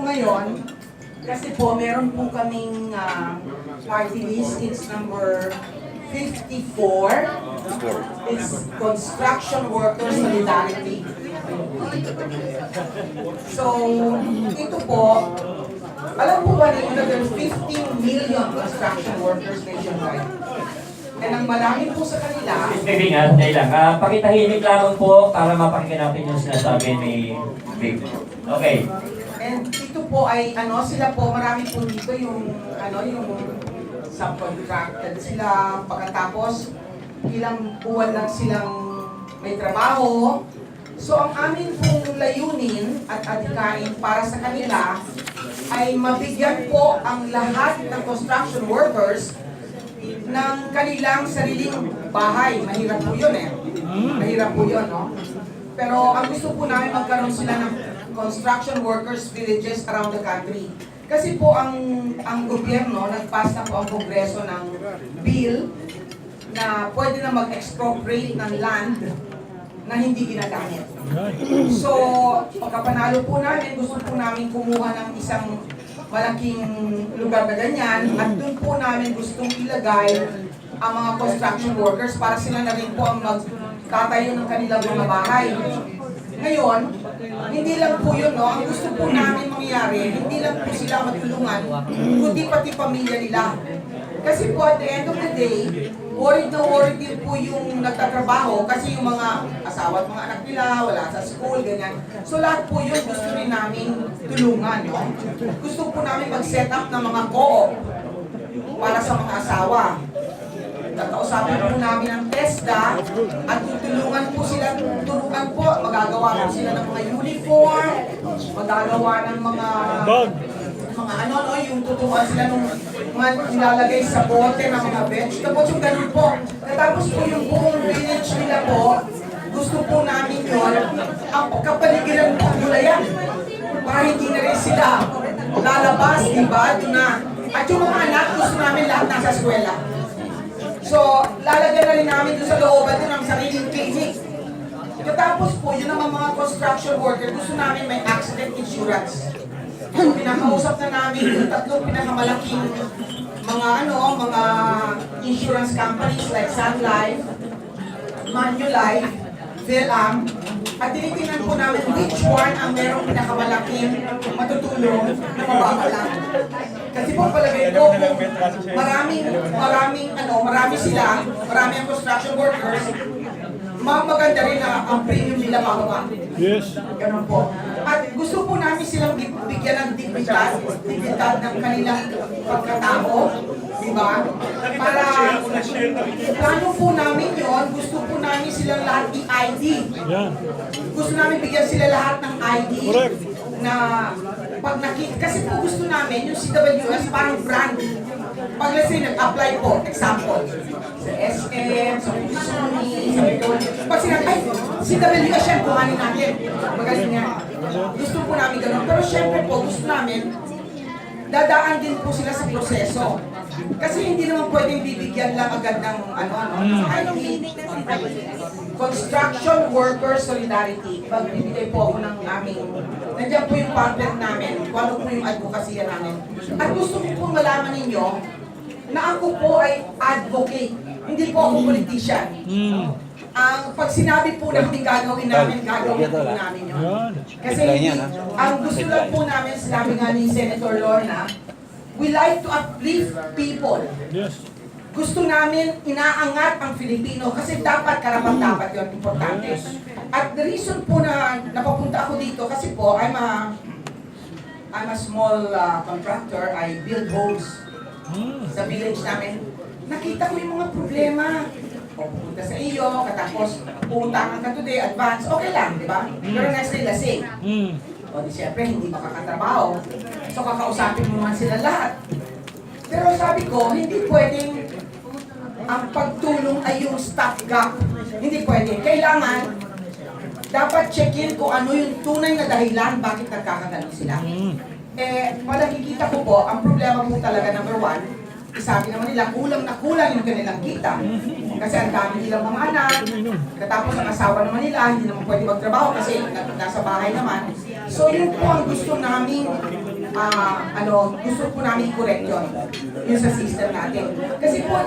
ngayon, kasi po meron po kaming party list. It's number 54. It's Construction Workers Solidarity. So, ito po, alam po ba ninyo na there's 15 million construction workers nationwide? And ang marami po sa kanila... Maybe nga, dahil lang. Pakitahimik lamang po para mapakinggan natin yung sinasabi ni Big. Okay. And ito po ay, sila po, marami po dito yung, yung subcontracted sila. Pagkatapos, ilang buwan lang silang may trabaho. So, ang amin pong layunin at adhikain para sa kanila ay mabigyan po ang lahat ng construction workers ng kanilang sariling bahay. Mahirap po yun Mahirap po yun, no? Pero ang gusto po namin magkaroon sila ng construction workers villages around the country. Kasi po ang gobyerno, nagpass na po ang Kongreso ng bill na pwede na mag-expropriate ng land na hindi ginagamit. So, pagkapanalo po namin, gusto po namin kumuha ng isang malaking lugar na ganyan at doon po namin gustong ilagay ang mga construction workers para sila na rin po ang magtatayo ng kanilang mga bahay. Ngayon, hindi lang po yun, no? Ang gusto po namin mangyari, hindi lang po sila matulungan, kundi pati pamilya nila. Kasi po at the end of the day, worried na worried din po yung nagtatrabaho kasi yung mga asawa at mga anak nila, wala sa school, ganyan. So lahat po yun gusto rin namin tulungan, no? Gusto po namin mag-set up ng mga co-op para sa mga asawa. Kakausapin po namin ang TESDA at tutulungan po sila, magagawa po sila ng mga uniform, magagawa ng mga mga ano, no, yung tuturuan sila nung mga nilalagay sa bote ng mga vegetables, yung ganun po. Tapos po yung buong village nila po, gusto po namin yun, ang kapaligiran po gulayan. Para hindi na rin sila lalabas, di ba? Doon na. At yung mga anak, gusto namin lahat nasa eskwela. So, lalagyan na rin namin doon sa looban doon ang sariling clinic. Tapos po, yun naman mga construction worker, gusto namin may accident insurance. So, pinakausap na namin yung tatlong pinakamalaking mga mga insurance companies like Sun Life, Manulife, Velam, at tinitingnan po namin which one ang merong pinakamalaking matutulong na mababa lang. Kasi po palagay ko marami sila, marami ang construction workers, maganda rin na ang premium nila mababa. Yes. Ganun po. At gusto po namin silang bigyan ng dignidad ng kanilang pagkatao, di ba? Para plano po namin yon, gusto po namin silang lahat i-ID. Yan. Gusto namin bigyan sila lahat ng ID. Correct. Na pag nakita, kasi po gusto namin yung CWS parang brand. Pag let's say nag-apply po, example, sa SM, sa Sony, sa Picon, pag sinabi, ay, CWS yan, kuhanin natin. Magaling nga. Gusto po namin ganun. Pero syempre po, gusto namin, dadaan din po sila sa proseso. Kasi hindi naman pwedeng bibigyan lang agad ng ID. Construction Worker Solidarity. Magbibigay po ako ng aming, nandiyan po yung pamphlet namin, kung ano po yung advocacy namin. At gusto ko po malaman ninyo na ako po ay advocate, hindi po ako politician. Ang pag sinabi po na hindi gagawin namin, gagawin po namin yun. Kasi ang gusto lang po namin, sinabi nga ni Senator Lorna, we like to uplift people. Yes. Gusto namin inaangat ang Filipino kasi dapat karapat-dapat yun, importante. At the reason po na napapunta ako dito kasi po, I'm a small contractor, I build homes sa village namin. Nakita ko yung mga problema. O pupunta sa iyo, katapos pumunta ka today, advance, okay lang, di ba? Pero next day, lasing. O di siyempre, hindi makakatrabaho. So kakausapin mo naman sila lahat. Pero sabi ko, hindi pwedeng ang pagtulong ay yung stopgap. Hindi pwede. Kailangan, dapat check-in kung ano yung tunay na dahilan bakit nagkakaganon sila. Nakikita ko po, ang problema po talaga number one, sabi naman nila, kulang na kulang yung kanilang kita. Kasi ang dami nilang mga anak, katapos ang asawa naman nila, hindi naman pwede magtrabaho kasi nasa bahay naman. So yun po ang gusto namin, gusto po namin i-correct yun, yun sa system natin. Kasi po,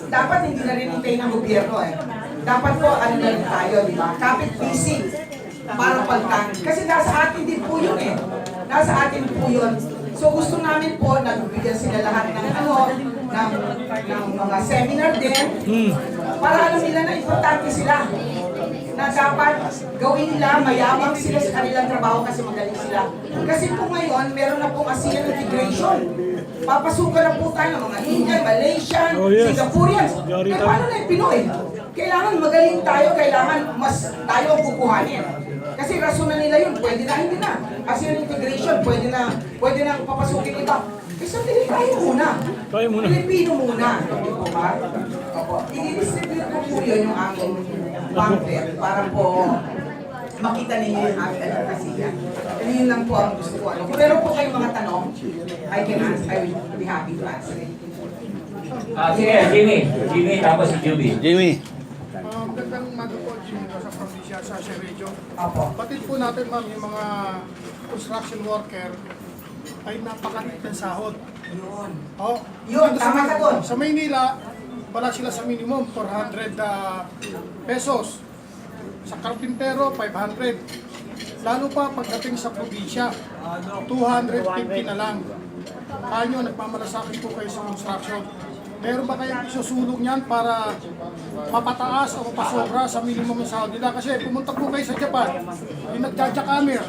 dapat hindi na rin hintayin ng gobyerno Dapat po, na rin tayo, di ba? Kapit busy para pagtan. Kasi nasa atin din po yun Nasa atin po yun. So gusto namin po, nagbigyan sila lahat ng ng mga seminar din, para alam nila na importante sila. Na dapat gawin nila, mayabang sila sa kanilang trabaho kasi magaling sila. Kasi po ngayon, meron na pong ASEAN integration. Papasukan na po tayo ng mga Indian, Malaysian, Singaporeans. Paano na yung Pinoy? Kailangan magaling tayo, kailangan mas tayo ang kukuhanin. Kasi rason na nila yun, pwede na, hindi na. ASEAN integration, pwede na papasukin iba. Kasi tayo muna. Pilipino muna. Diba? I-distribute ko po yun yung aking pamphlet para po makita ninyo yung aking advokasya. And yun lang po ang gusto ko. Kung meron po kayong mga tanong, I will be happy to answer it. Sige, Jimmy, tapos si Juby. Jimmy. Magandang umaga po sa probinsya sa Region. Opo. Batid po natin ma'am yung mga construction worker ay napakaliit ng sahod. Yun. Oh, Yun, tama ka doon. Sa Maynila, wala sila sa minimum 400 pesos. Sa karpintero, 500. Lalo pa pagdating sa probinsya, 250 na lang. Kanyo, nagmamalasakit po kayo sa construction. Meron ba kayong isusulong niyan para mapataas o mapasobra sa minimum ng sahod nila? Kasi pumunta po kayo sa Japan, yung nagjajakamir.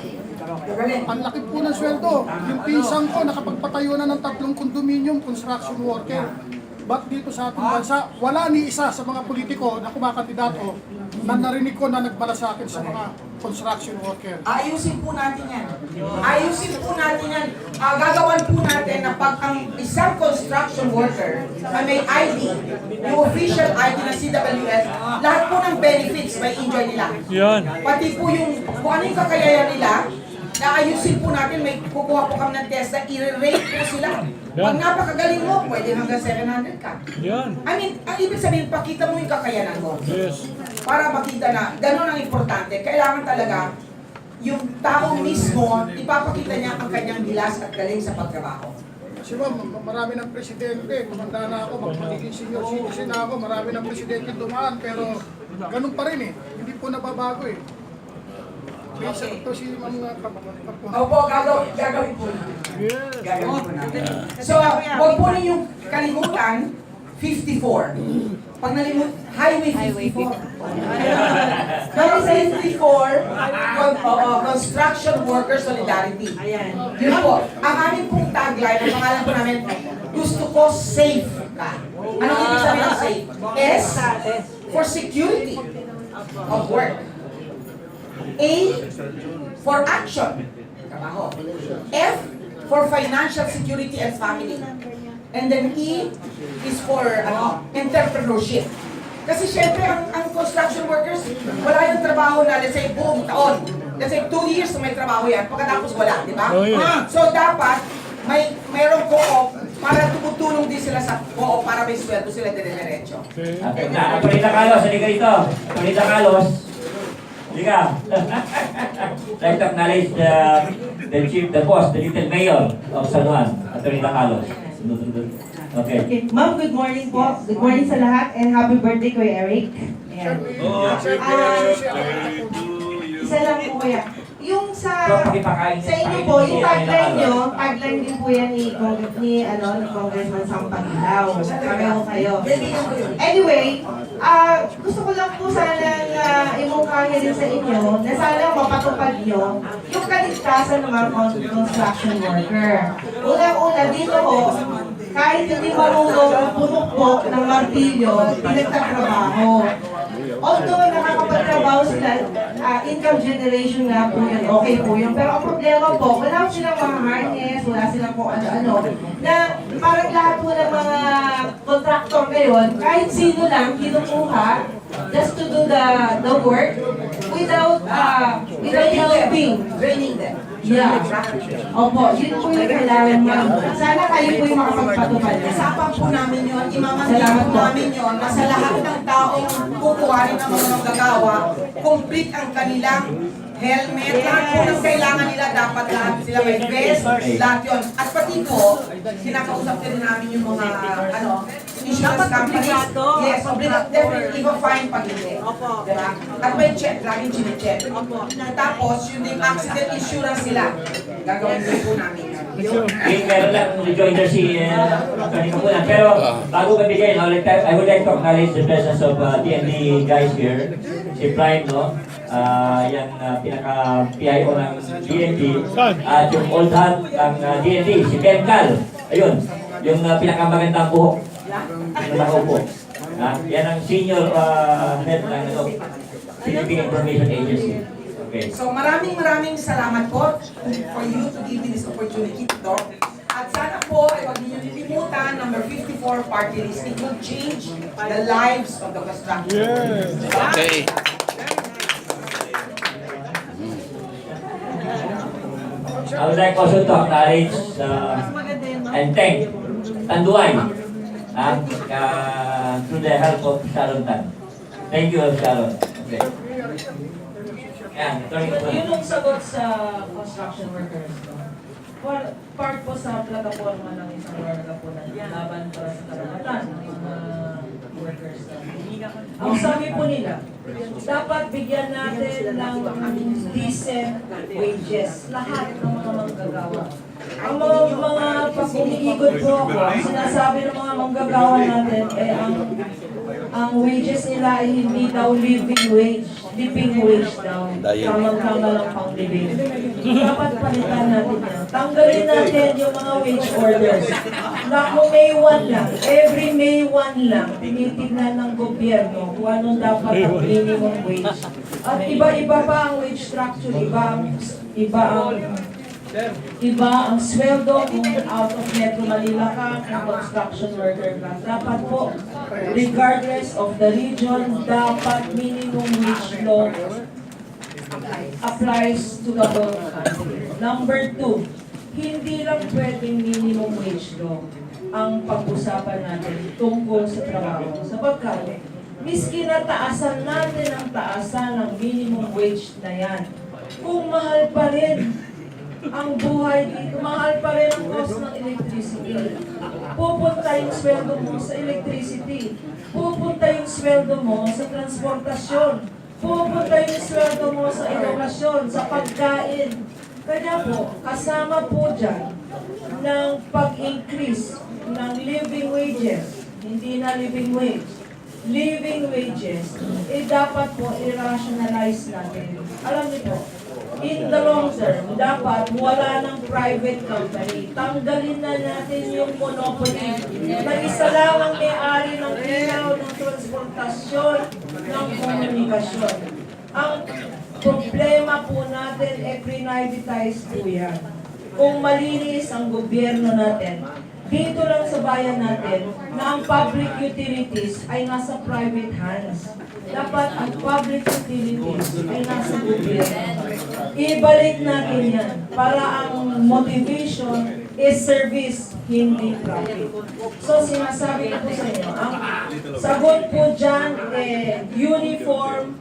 Ang laki po ng sweldo. Yung pinsang ko, nakapagpatayo na ng 3 condominium construction worker. ba't dito sa ating bansa, wala ni isa sa mga politiko na kumakandidato na narinig ko na nagmalasakit sa mga construction worker. Ayusin po natin yan. Ayusin po natin yan. Gagawan po natin na pag ang isang construction worker na may ID, yung official ID ng CWS, lahat po ng benefits may enjoy nila. Yan. Pati po yung kung ano yung kakayahan nila, naayusin po natin, may kukuha po kami ng test na i-rate po sila. Pag napakagaling mo, pwede hanggang 700 ka. Yan. I mean, ang ibig sabihin, pakita mo yung kakayanan mo. Yes. Para makita na, ganun ang importante. Kailangan talaga, yung tao mismo, ipapakita niya ang kanyang gilas at galing sa pagtrabaho. Kasi ma'am, marami ng presidente, tumanda na ako, magiging senior citizen na ako, marami ng presidente dumaan, pero ganun pa rin eh. Hindi po nababago eh. May sagot to si Ma'am Opo, gagawin po natin. Gagawin po natin. So, huwag po ninyong kalimutan, 54. Pag nalimut, Highway 54. Highway 54, Construction Worker Solidarity. Yun po. Ang aming pong tagline, ang pangalan po namin, gusto ko safe ka. Anong ibig sabihin ng safe? S for security of work. A for action. Trabaho. F for financial security and family. And then E is for entrepreneurship. Kasi syempre, ang construction workers, wala yung trabaho na, let's say, buong taon. Let's say, 2 years na may trabaho yan, pagkatapos wala, di ba? Oh, yeah. So, dapat, mayroong co-op para tumutulong din sila sa co-op para may sweldo sila dire-diretso. Okay. Attorney Carlos, halika dito. Attorney Carlos. Halika. Like to acknowledge the chief, the boss, the little mayor of San Juan, Attorney Carlos. Okay. Okay. Ma'am, good morning po. Good morning sa lahat and happy birthday Kuya Eric. Ayan. Isa lang po kuya. Yung sa inyo po, yung tagline din po yan ni Congressman Sampaguilao. Pareho kayo. Anyway, gusto ko lang po sanang imungkahin din sa inyo na sana mapatupad nyo yung kaligtasan ng mga construction worker. Unang-una dito ho, kahit hindi marunong pumukpok ng martilyo, pinagtatrabaho. Although nakakapagtrabaho sila, income generation nga po yun, okay po yun. Pero ang problema po, wala silang mga harness, wala silang kung ano-ano, na parang lahat po ng mga contractor ngayon, kahit sino lang kinukuha just to do the work without helping. Training them. Yeah. Opo, yun po yung kailangan ma'am. Sana kayo po yung makapagpatupad. Kasapang po namin yun, imamantin po namin yun na sa lahat ng taong kukuhanin ng mga manggagawa, complete ang kanilang helmet, lahat po ng kailangan nila, dapat lahat sila may vest, lahat yun. At pati po, kinakausap din namin yung mga, insurance companies. Yes, definitely fine pag hindi. Diba? At may check, laging chine-check. Tapos, yung ding accident insurance sila, gagawin din po namin. Meron lang rejoinder si Attorney Kapunan. Pero bago mabigay, I would like to acknowledge the presence of DND guys here. Si Prime, no? Yung pinaka-PIO ng DND. At yung old hat ng DND, si Ben Cal. Ayun, yung pinakamagandang buhok. Yung nakaupo. Yan ang senior head ng Philippine Information Agency. Okay. So maraming salamat po for you to give me this opportunity to talk. At sana po, huwag niyo lilimutan, number 54 party list. It will change the lives of the construction. Okay. I would like also to acknowledge and thank Tanduay through the help of Sharon Tan. Thank you, Sharon. Okay. Yun yung sagot sa construction workers. Part po sa plataforma ng isang plataforma laban para sa karapatan ng mga workers. Ang sabi po nila, dapat bigyan natin ng decent wages lahat ng mga manggagawa. Ang mga pag-umiikot po ako, ang sinasabi ng mga manggagawa natin ang wages nila ay hindi daw living wage, living wage daw. Tamang-tama lang pang living. Dapat palitan natin yan. Tanggalin natin yung mga wage orders. Naku, May 1 lang. Every May 1 lang, tinitignan ng gobyerno kung anong dapat ang minimum wage. At iba-iba pa ang wage structure, iba ang sweldo kung out of Metro Manila ka, kung construction worker ka. Dapat po, regardless of the region, dapat minimum wage law applies to the whole country. Number 2, hindi lang pwedeng minimum wage law ang pag-usapan natin tungkol sa trabaho. Sapagkat, miski na taasan natin ang taasan ng minimum wage na yan, kung mahal pa rin ang buhay dito, mahal pa rin ang cost ng electricity. Pupunta yung sweldo mo sa electricity. Pupunta yung sweldo mo sa transportasyon. Pupunta yung sweldo mo sa edukasyon, sa pagkain. Kaya po, kasama po dyan ng pag-increase ng living wages, hindi na living wage, living wages, dapat po i-rationalize natin. Alam niyo po, in the long term, dapat wala ng private company. Tanggalin na natin yung monopoly na isa lang ang may-ari ng ilaw, ng transportasyon, ng komunikasyon. Ang problema po natin, privatize po yan. Kung malinis ang gobyerno natin, dito lang sa bayan natin, na ang public utilities ay nasa private hands. Dapat ang public utilities ay nasa gobyerno. Ibalik natin yan para ang motivation is service, hindi profit. So sinasabi ko po sa inyo, ang sagot po dyan, uniform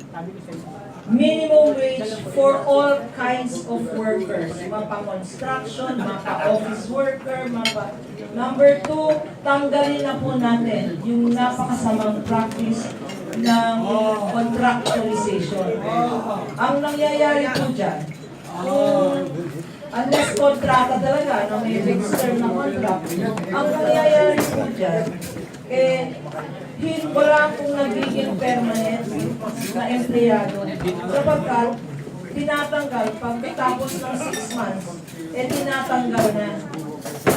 minimum wage for all kinds of workers. Mapa-construction, mapa-office worker, Number 2, tanggalin na po natin yung napakasamang practice ng contractualization. Ang nangyayari po dyan, unless kontrata talaga na may fixed term na contract, ang nangyayari po dyan, wala akong nagiging permanent na empleyado. Sapagkat, tinatanggal pag tapos ng 6 months, tinatanggal na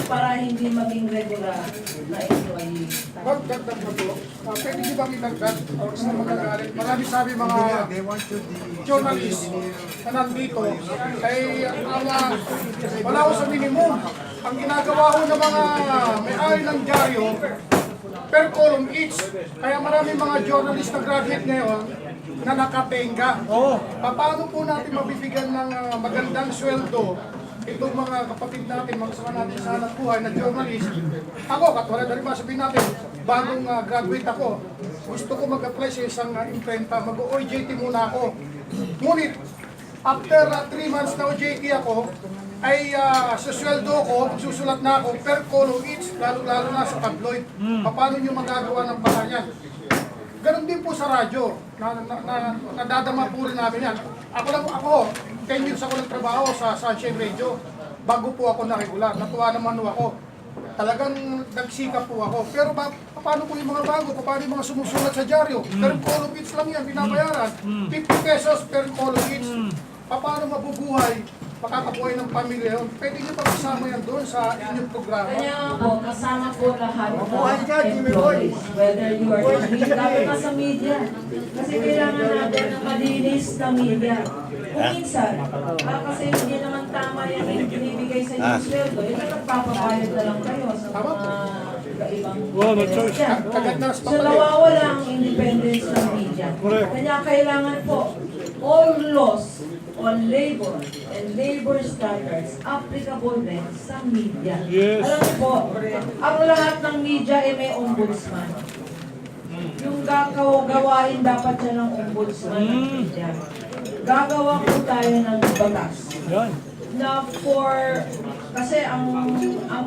para hindi maging regular na employee. Magdagdag mo to. Pwede di ba itagdag? O gusto magagalit? Marami sabi mga journalist na nandito ay wala ko sa minimum. Ang ginagawa ko ng mga may-ari ng dyaryo per column each. Kaya maraming mga journalist na graduate ngayon na nakatenga. Paano po natin mabibigyan ng magandang sweldo itong mga kapatid natin, mga kasama natin sa hanap buhay na journalist? Ako, katulad na rin sabihin natin, bagong graduate ako, gusto ko mag-apply sa isang imprenta, mag-OJT muna ako. Ngunit, after 3 months na OJT ako, ay susweldo ko, susulat na ako per column each, lalo na sa tabloid. Paano nyo magagawa ng paraan? Ganon din po sa radyo, nadadama po rin namin yan. Ako, 10 years ako nagtrabaho sa Sunshine Radio, bago po ako na regular, natuwa naman ako. Talagang nagsikap po ako. Pero paano po yung mga bago? Paano yung mga sumusulat sa dyaryo? Per column each lang yan, binabayaran. 50 pesos per column each. Paano mabubuhay? Makakabuhay ng pamilya yun. Pwede nyo pag-isama yan doon sa inyong programa. Kaya po, kasama po lahat ng employees. Whether you are in media, lalo na sa media. Kasi kailangan natin ng malinis na media. Kung minsan, kasi hindi naman tama yan yung binibigay sa inyong sweldo, ito nagpapabayad na lang kayo sa mga ibang So nawawala ang independence ng media. Kaya kailangan po, all laws on labor and labor standards applicable din sa media. Alam niyo po, ang lahat ng media ay may ombudsman. Yung gawain dapat siya ng ombudsman ng media. Gagawa po tayo ng batas na kasi ang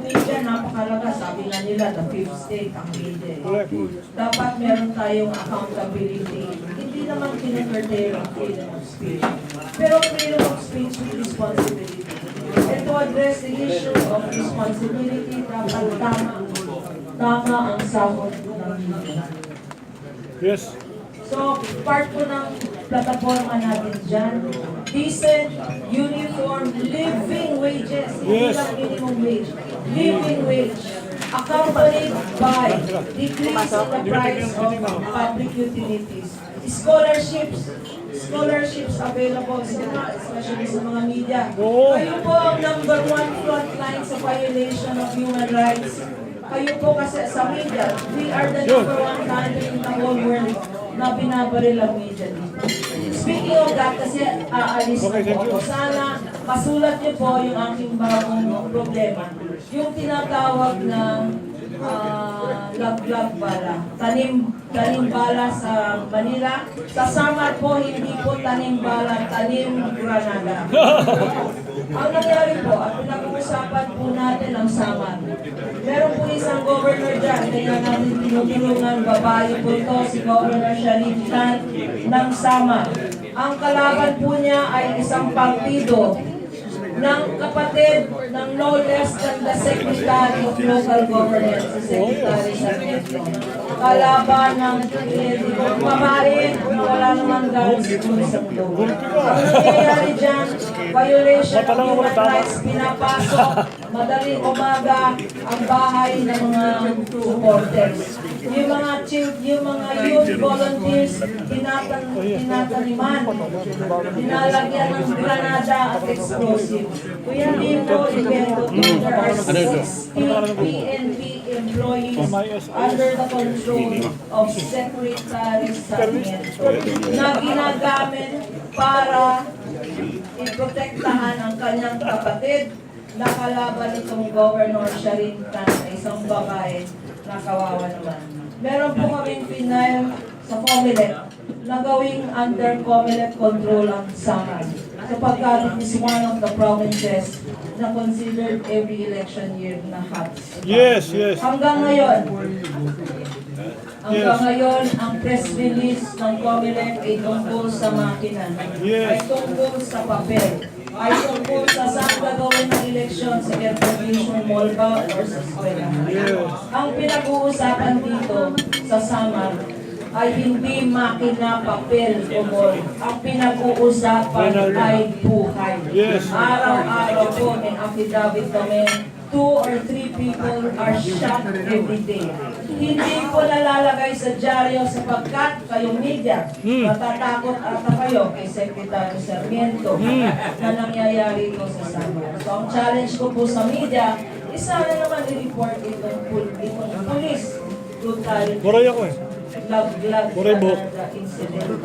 media napakalaga, sabi nga nila, the fifth state ang media. Dapat meron tayong accountability. Hindi naman kinecurtail ang freedom of speech. Pero freedom of speech with responsibility. And to address the issue of responsibility, dapat tama ang sahod ng media. Yes. So, part po ng plataforma natin dyan, decent, uniform, living wages, hindi lang minimum wage, living wage accompanied by decrease in the price of public utilities. Scholarships available sa mga, especially sa mga media. Kayo po ang number one frontline sa violation of human rights. Kayo po kasi sa media, we are the number one country in the whole world na binabaril ang media dito. Speaking of that, kasi aalis na po ako. Sana masulat niyo po yung aking bagong problema. Yung tinatawag na laglag bala. Tanim bala sa Manila. Sa Samar po, hindi po tanim bala, tanim granada. Ang nangyari po, at pinag-uusapan po natin ang Samar. Meron po isang governor dyan, kaya namin tinutulungan, babae po ito, si Governor Sharif Khan ng Samar. Ang kalaban po niya ay isang partido ng kapatid ng no less than the Secretary of Local Government, si Secretary Sarmiento. Kalaban ng babae, wala naman guards kung isang doon. Ang nangyayari dyan, violation of human rights, pinapasok, madaling umaga, ang bahay ng mga supporters. Yung mga youth volunteers, tinataniman, dinalagyan ng granada at explosive. Hindi po ipento to, there are 60 PNP employees under the control of Secretary Sarmiento na ginagamit para iprotektahan ang kanyang kapatid na kalaban itong Governor Sharif Khan na isang babae na kawawa naman. Meron po kaming final sa COMELEC na gawing under COMELEC control ang Samar. Sapagkat is one of the provinces na considered every election year na hot. Yes, yes. Hanggang ngayon, ang press release ng COMELEC ay tungkol sa makina, ay tungkol sa papel, ay tungkol sa saan gagawin ng eleksyon, sa air-condition mall ba or sa eskwela. Ang pinag-uusapan dito sa Samar ay hindi makina, papel o mall. Ang pinag-uusapan ay buhay. Araw-araw po may affidavit kami, 2 or 3 people are shot every day. Hindi po nalalagay sa dyaryo sapagkat kayong media, matatakot ata kayo kay Secretary Sarmiento na nangyayari ito sa Samar. So ang challenge ko po sa media, sana naman i-report itong police brutality. Laglag na incident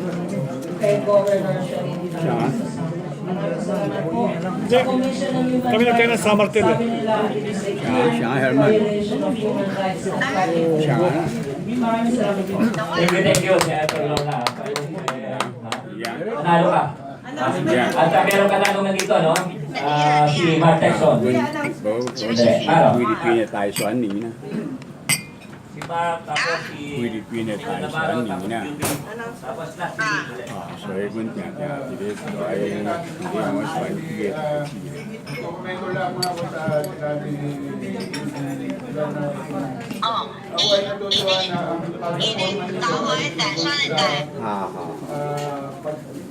kay Governor Sharif Khan sa Samar. Maraming salamat po. Sa Commission on Human Rights, sabi nila, it is a clear violation of human rights. Maraming salamat po. Thank you, Senator Lola. Nanalo ka. At meron ka tanong dito, no? Si Mark Texon. Pilipina tayo sa anina. Si Mark, tapos si... Pilipina tayo sa anina. Tapos na si... So, ibon niya, dito ay hindi naman sa anina. Dokumento lang ako sa sinabi ni ako ay natutuwa na ang pag-reforma nito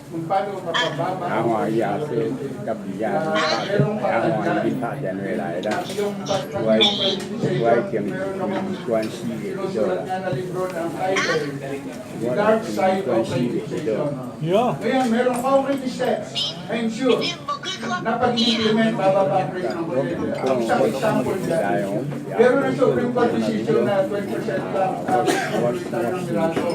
kung paano mapababa Ang mga yasi, kabiyan, ang mga ibita dyan nila. Huwag yung tuwan sige ito. na libro ng title, The Dark Side of Legislation. Ngayon, meron concrete steps, I'm sure, na pag-implement bababa ang rate ng polymer. Ang isang example dyan, meron na Supreme Court decision na 20% lang ang ng Mirato.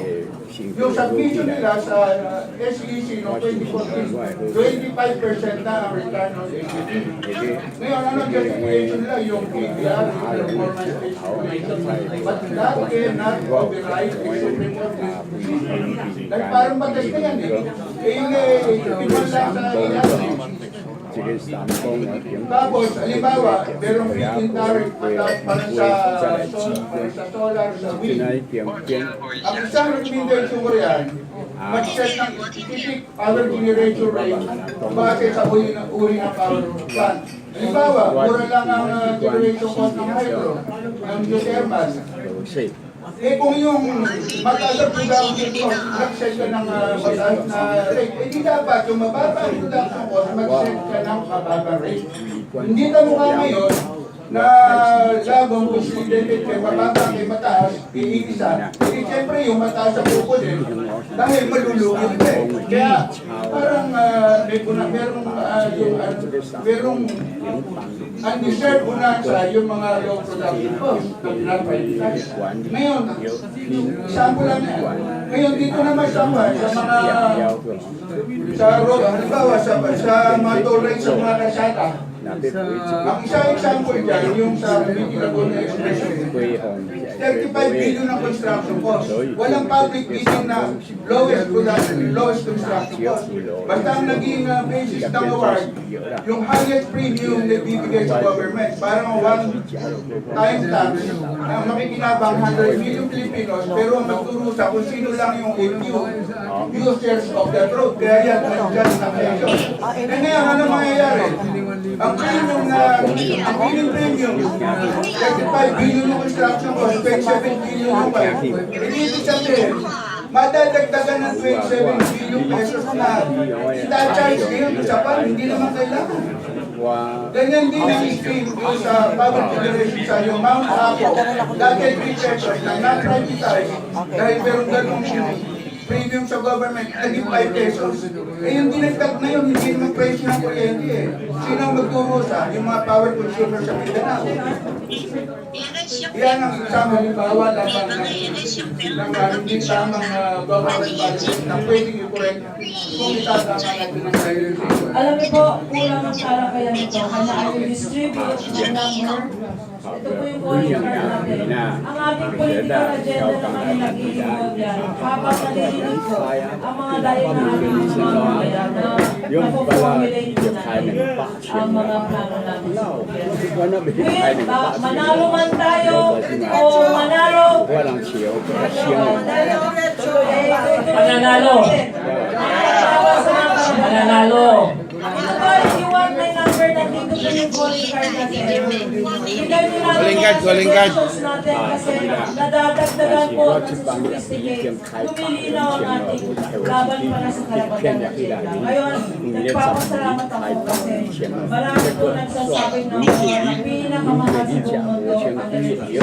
Yung submission nila sa SEC noong 2014, 25% na ang return on equity. Ngayon, anong justification nila? Yung PBR, yung performance based regulation. But that cannot override the Supreme Court decision. Dahil parang batas na yan eh. Iwan lang sa ilalim. Tapos, halimbawa, merong feed-in tariff para sa solar, sa wind. Ang isang recommendation ko yan, mag-set ng specific power generation rate base sa uri ng power plant. Halimbawa, mura lang ang generation cost ng hydro, ng geothermal. Kung yung mataas ang production cost, mag-set ka ng mataas na rate, di dapat yung mababa ang production cost, mag-set ka ng mababa rate. Hindi ka mukha ngayon na labong posible presidente, kay mababa, kay mataas, iisa. Eh, siyempre, yung mataas sa pupo din, dahil malulugi ka eh. Kaya, parang, merong undeserved bonanza yung mga low production costs na pinapalitan. Ngayon, sample lang yan. Ngayon, dito naman sa mga sa road, halimbawa, sa mga toll rates sa mga kasada. Ang isang example dyan, yung sa Pinagon na Expressway, 35 billion ang construction cost. Walang public bidding na lowest production, lowest construction cost. Basta ang naging basis ng award, yung highest premium na bibigay sa government, parang one time tax, ang makikinabang 100 million Filipinos, pero ang magturusa kung sino lang yung users of that road. Kaya yan, nandyan ang taxation. Eh ngayon, ano mangyayari? Ang premium, 35 billion yung construction cost, 27 billion yung wife. Hindi sabihin, madadagdagan ng 27 billion pesos na ita-charge ngayon sa pan, hindi naman kailangan. Ganyan din ang scheme doon sa Power Federation sa yung Mount Apo, dati 3 pesos na na-privatize dahil meron ganong premium sa government, naging 5 pesos. Eh yung dinagdag na yun, hindi naman presyo ng kuryente eh. Sino ang magturusa? Yung mga power consumer sa Mindanao. Yan ang isang halimbawa lamang ng hindi tamang government policy na pwedeng i-correct kung itatama natin ng prioritization. Alam niyo po, kulang ang kalakayan nito. Kaya I will distribute the number. Ito po yung calling card natin. Ang ating political agenda na kami nag-iinod yan. Habang nalilinig ko, ang mga dahil na ating mga kaya na napoformulate po natin ang mga plano natin sa gobyerno. With, manalo man tayo o manalo. Mananalo. Mananalo. Ito ba, you want my number na dito po yung calling card natin? Calling card. Natin kasi nadadagdagan po ng sophisticated. Lumilinaw ang ating laban para sa karapatan natin. Ngayon, nagpapasalamat ako kasi marami po nagsasabing ng mga pinakamahal sa buong mundo ang electricity.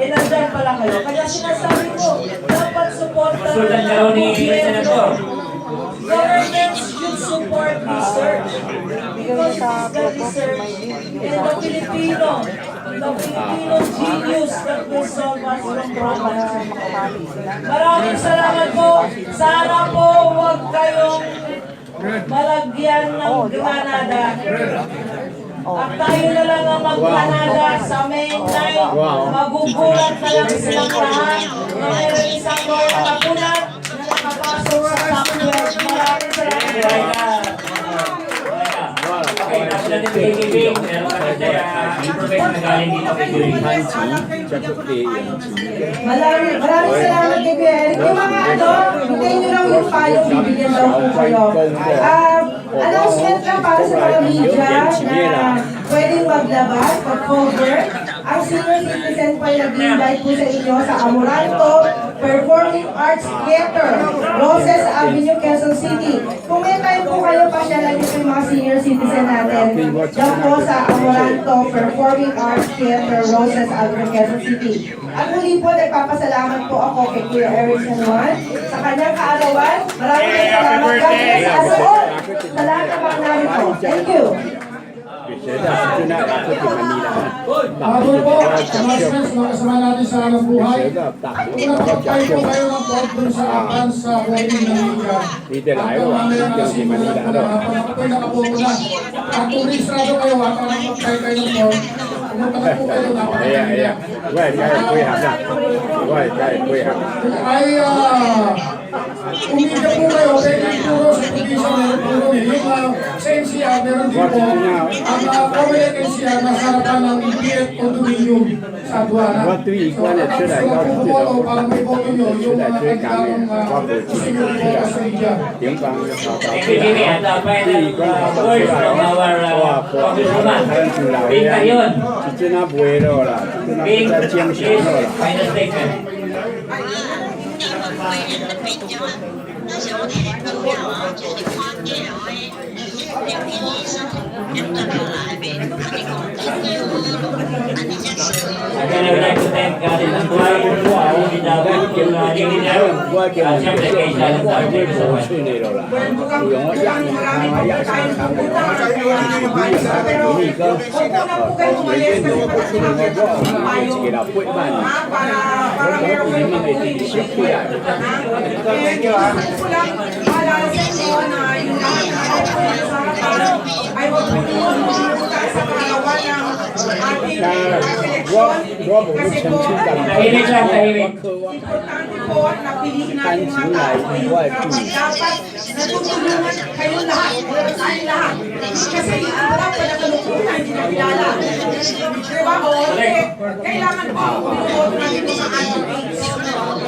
Eh, nandyan pala kayo. Kaya sinasabi ko, dapat supportan ng gobyerno. Governments should support research because it's the research and the Filipino genius that will solve us from problems. Maraming salamat po. Sana po huwag kayong malagyan ng Granada. At tayo na lang ang mag-Granada sa main line. Magugulat na lang silang lahat na mayroon isang lawyer na kapulat na nakapasok sa software. Maraming salamat. Okay, tapos natin bigibig. Meron kami dyan information na galing dito kay Julie. Maraming salamat kay Kuya Eric. Yung mga hintayin nyo lang yung payo, bibigyan daw po kayo. Announcement lang para sa mga media na pwedeng maglabas, pag-cover. Ang senior citizen po ay nag-invite po sa inyo sa Amoranto Performing Arts Theater, Roses Avenue, Quezon City. Kung may time po kayo, pasyalan niyo po yung mga senior citizen natin. Diyan po sa Amoranto Performing Arts Theater, Roses Avenue, Quezon City. At muli po, nagpapasalamat po ako kay Kuya Eric San Juan sa kanyang kaarawan. Maraming salamat. God bless us all. Sa lahat ng mga namin po. Thank you. Bago po, sa mga friends, mga kasama natin sa hanap buhay, kung nagpapay po kayo ng board dun sa Akans sa wedding ng Liga, hanggang mamaya na simulan po na apoy nakapopo na. At kung registrado kayo, hanggang nagpapay kayo ng board, pumunta na po kayo na ay umida po kayo, pwede ituro sa provision na ituro niyo. Yung sa NCR, meron din po, ang Comelec NCR nasa harapan ng PF condominium sa aduana. So, tapos po po para may boto nyo, yung mga kandidatong gusto nyo po sa media. Bigibig at apay ng words from our congresswoman. Bigka yun. Big is final statement. 那时候你的股票啊，就是你看见了诶，两年以上，两个月来呗，你讲朋友，啊你这是。我叫 At syempre, kay Sharon Tan, thank you so much. 出来了啦， Mukhang marami po tayong pupunta. Pero huwag na po kayo umalis kasi pagkakilagay po ng payo. Para meron kayo pag-uwi. Gusto ko lang maalala sa inyo na yung lahat na sa harapan ay huwag po pumunta sa kalawan ng ating eleksyon. Kasi po, Tahimik lang, tahimik. importante po na piliin natin mga tao ay dapat natutulungan kayong lahat, tayong lahat. Kasi yung iba pa na kalukuhan, hindi na kilala. Diba? O, kailangan po pinuot natin mga advocates.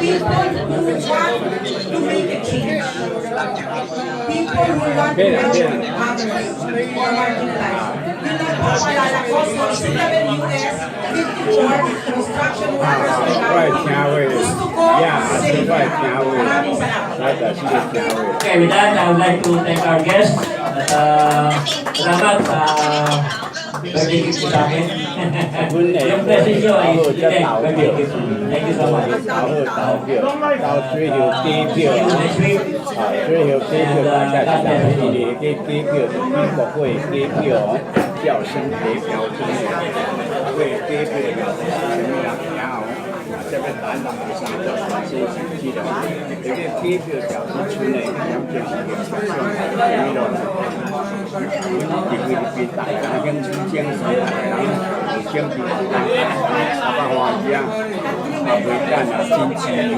People who want to make a change. People who want to help others or marginalized. Yun lang po palala ko. So, CWS 54, construction workers, gusto ko maraming salamat. Okay, with that, I would like to thank our guests. At salamat sa birthday gift mo sa akin. Yung present nyo ay birthday gift. Thank you so much. 到最后第一 See you 票， next week. 最后第一票大家是哪里？第一票是英国会第一票叫声协调之内，会第一票表示然后这个男的马上就传信息的，这个第一票表示出内，然后就是一个传送娱乐。因为比大家跟江西大家有相比，阿爸话讲，啊，会干啊，真自由。